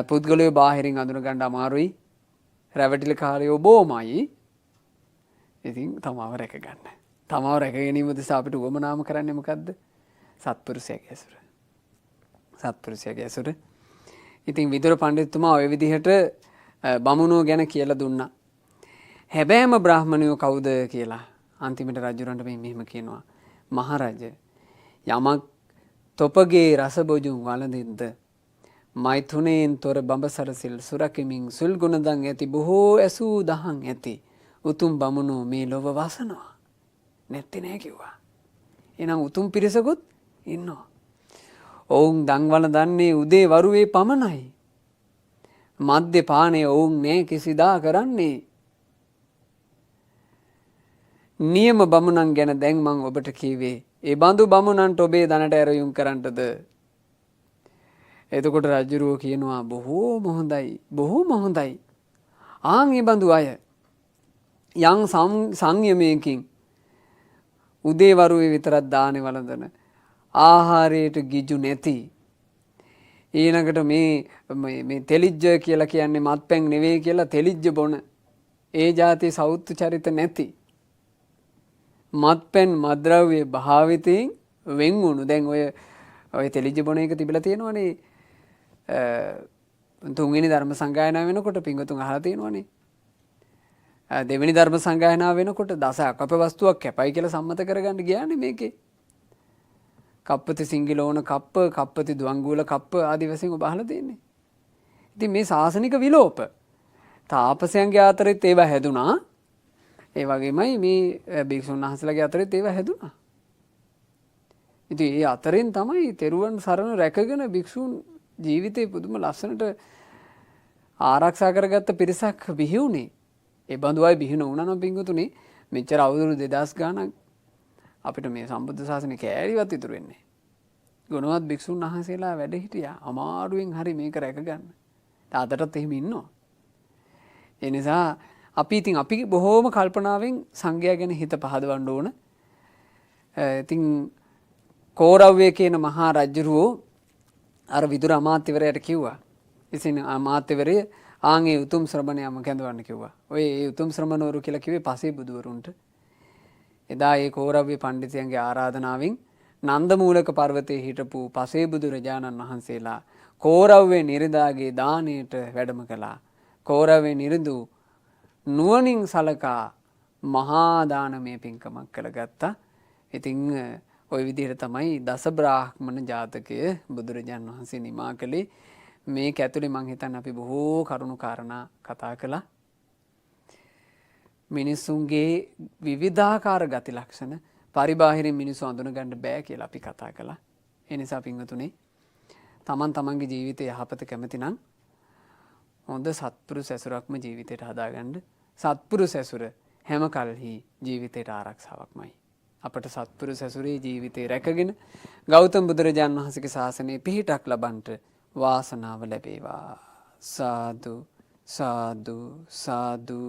පුද්ගලයෝ බාහිරින් අඳුන ගන්න අමාරුයි. රැවටිලි කාර්යෝ බොමයි. ඉතින් තමාව රැක ගන්න. තමාව රැක ගැනීම නිසා අපිට උවමනාම කරන්නේ මොකද්ද? සත්පුරුෂයාගේ ඇසුර. සත්පුරුෂයාගේ ඇසුර. ඉතින් විදුර පඬිතුමා ওই විදිහට බමුණෝ ගැන කියලා දුන්නා. හැබැයිම බ්‍රාහ්මණයෝ කවුද කියලා අන්තිමට රජුරන්ට මෙහෙම කියනවා. මහරජ යමක් තොපගේ රස බොජුන් වළඳින්ද මෛතුනේන් තොර බඹසරසිල් සුරකිමින් සුල් ගුණදන් ඇති බොහෝ ඇසූ දහන් ඇති උතුම් බමුණෝ මේ ලොව වසනවා. නැති නෑ කිව්වා. එහෙනම් උතුම් පිරිසකුත් ඉන්නවා. ඔවුන් දන්වල දන්නේ උදේ වරුවේ පමණයි. මද්‍ය පානය ඔවුන් නෑ කිසිදා කරන්නේ. නියම බමුණන් ගැන දැන් මං ඔබට කීවේ. ඒ බඳු බමුණන්ට ඔබේ දනට ඇරයුම් කරන්නටද? එතකොට රජුරෝ කියනවා බොහෝම හොඳයි. බොහෝම හොඳයි. ආන් ඒ බඳු අය යම් සංයමයකින් උදේ වරුවේ විතරක් දානේ වළඳන ආහාරයට ගිජු නැති ඊළඟට මේ තෙලිජ්ජ කියලා කියන්නේ මත්පැන් නෙවෙයි කියලා තෙලිජ්ජ බොන ඒ જાති සෞත්තු චරිත නැති මත්පැන් මද්ද්‍රව්‍ය භාවිතයෙන් වෙන් වුණු. දැන් ඔය තෙලිජ්ජ බොන එක තිබිලා තියෙනවනේ තුන්වෙනි ධර්ම සංගායනාව වෙනකොට පින්වතුන් අහලා තියෙනවනේ. දෙවෙනි ධර්ම සංගායනාව වෙනකොට දස අකප වස්තුවක් කැපයි කියලා සම්මත කරගන්න ගියානේ මේකේ. කප්පති සිංගිලෝණ කප්ප, කප්පති දුවංගුල කප්ප ආදී වශයෙන් ඔබ අහලා තියෙන්නේ. ඉතින් මේ සාසනික විලෝප තාපසයන්ගේ අතරෙත් ඒවා හැදුනා. ඒ වගේමයි මේ භික්ෂුන් වහන්සේලාගේ අතරෙත් ඒවා හැදුනා. ඉතින් ඒ අතරින් තමයි තෙරුවන් සරණ රැකගෙන භික්ෂුන් ජීවිතේ පුදුම ලස්සනට ආරක්ෂා කරගත්ත පිරිසක් බිහි වුණේ. ඒ බඳු අය බිහි නොවුණා නම් පින්වතුනි මෙච්චර අවුරුදු 2000 ගාණක් අපිට මේ සම්බුද්ධ ශාසනය කෑලිවත් ඉතුරු වෙන්නේ. ගුණවත් භික්ෂුන් වහන්සේලා වැඩ හිටියා. අමාරුවෙන් හරි මේක රැකගන්න. තාතටත් එහෙම ඉන්නවා. ඒ නිසා අපි බොහෝම කල්පනාවෙන් සංඝයා ගැන හිත පහදවන්න ඕන. ඉතින් කෝරව්‍ය කියන මහා රජුරෝ අර විදුර අමාත්‍යවරයාට කිව්වා. ඉතින් අමාත්‍යවරය ආන්ගේ උතුම් ශ්‍රමණයම කැඳවන්න කිව්වා. ඔය ඒ උතුම් ශ්‍රමණවරු කියලා කිව්වේ පසේ බුදුවරුන්ට. එදා ඒ කෝරව්‍ය පඬිතුයන්ගේ ආරාධනාවෙන් නන්දමූලක පර්වතයේ හිටපු පසේ බුදු රජාණන් වහන්සේලා කෝරව්‍ය නිරිදාගේ දාණයට වැඩම කළා. කෝරව්‍ය නිරිදු නුවණින් සලකා මහා දානමය පින්කමක් කළගත්තා. ඉතින් ওই විදිහට තමයි දස බ්‍රාහ්මණ ජාතකය බුදුරජාණන් වහන්සේ නිමා කළේ. මේක ඇතුලේ මං හිතන්නේ අපි බොහෝ කරුණු කාරණා කතා කළා. මිනිසුන්ගේ විවිධාකාර ගති ලක්ෂණ පරිබාහිරින් මිනිස්සු අඳුන ගන්න බෑ කියලා අපි කතා කළා. ඒ නිසා පින්වතුනි තමන්ගේ ජීවිතය යහපත කැමති නම් හොඳ සත්පුරුෂ ඇසුරක්ම ජීවිතයට හදාගන්න සත්පුරුෂ ඇසුර හැම කල්හි ජීවිතයට ආරක්ෂාවක්මයි. අපට සත්පුරුෂ ඇසුරේ ජීවිතේ රැකගෙන ගෞතම බුදුරජාණන් වහන්සේගේ ශාසනයේ පිහිටක් ලබන්නට වාසනාව ලැබේවා. සාදු සාදු සාදු.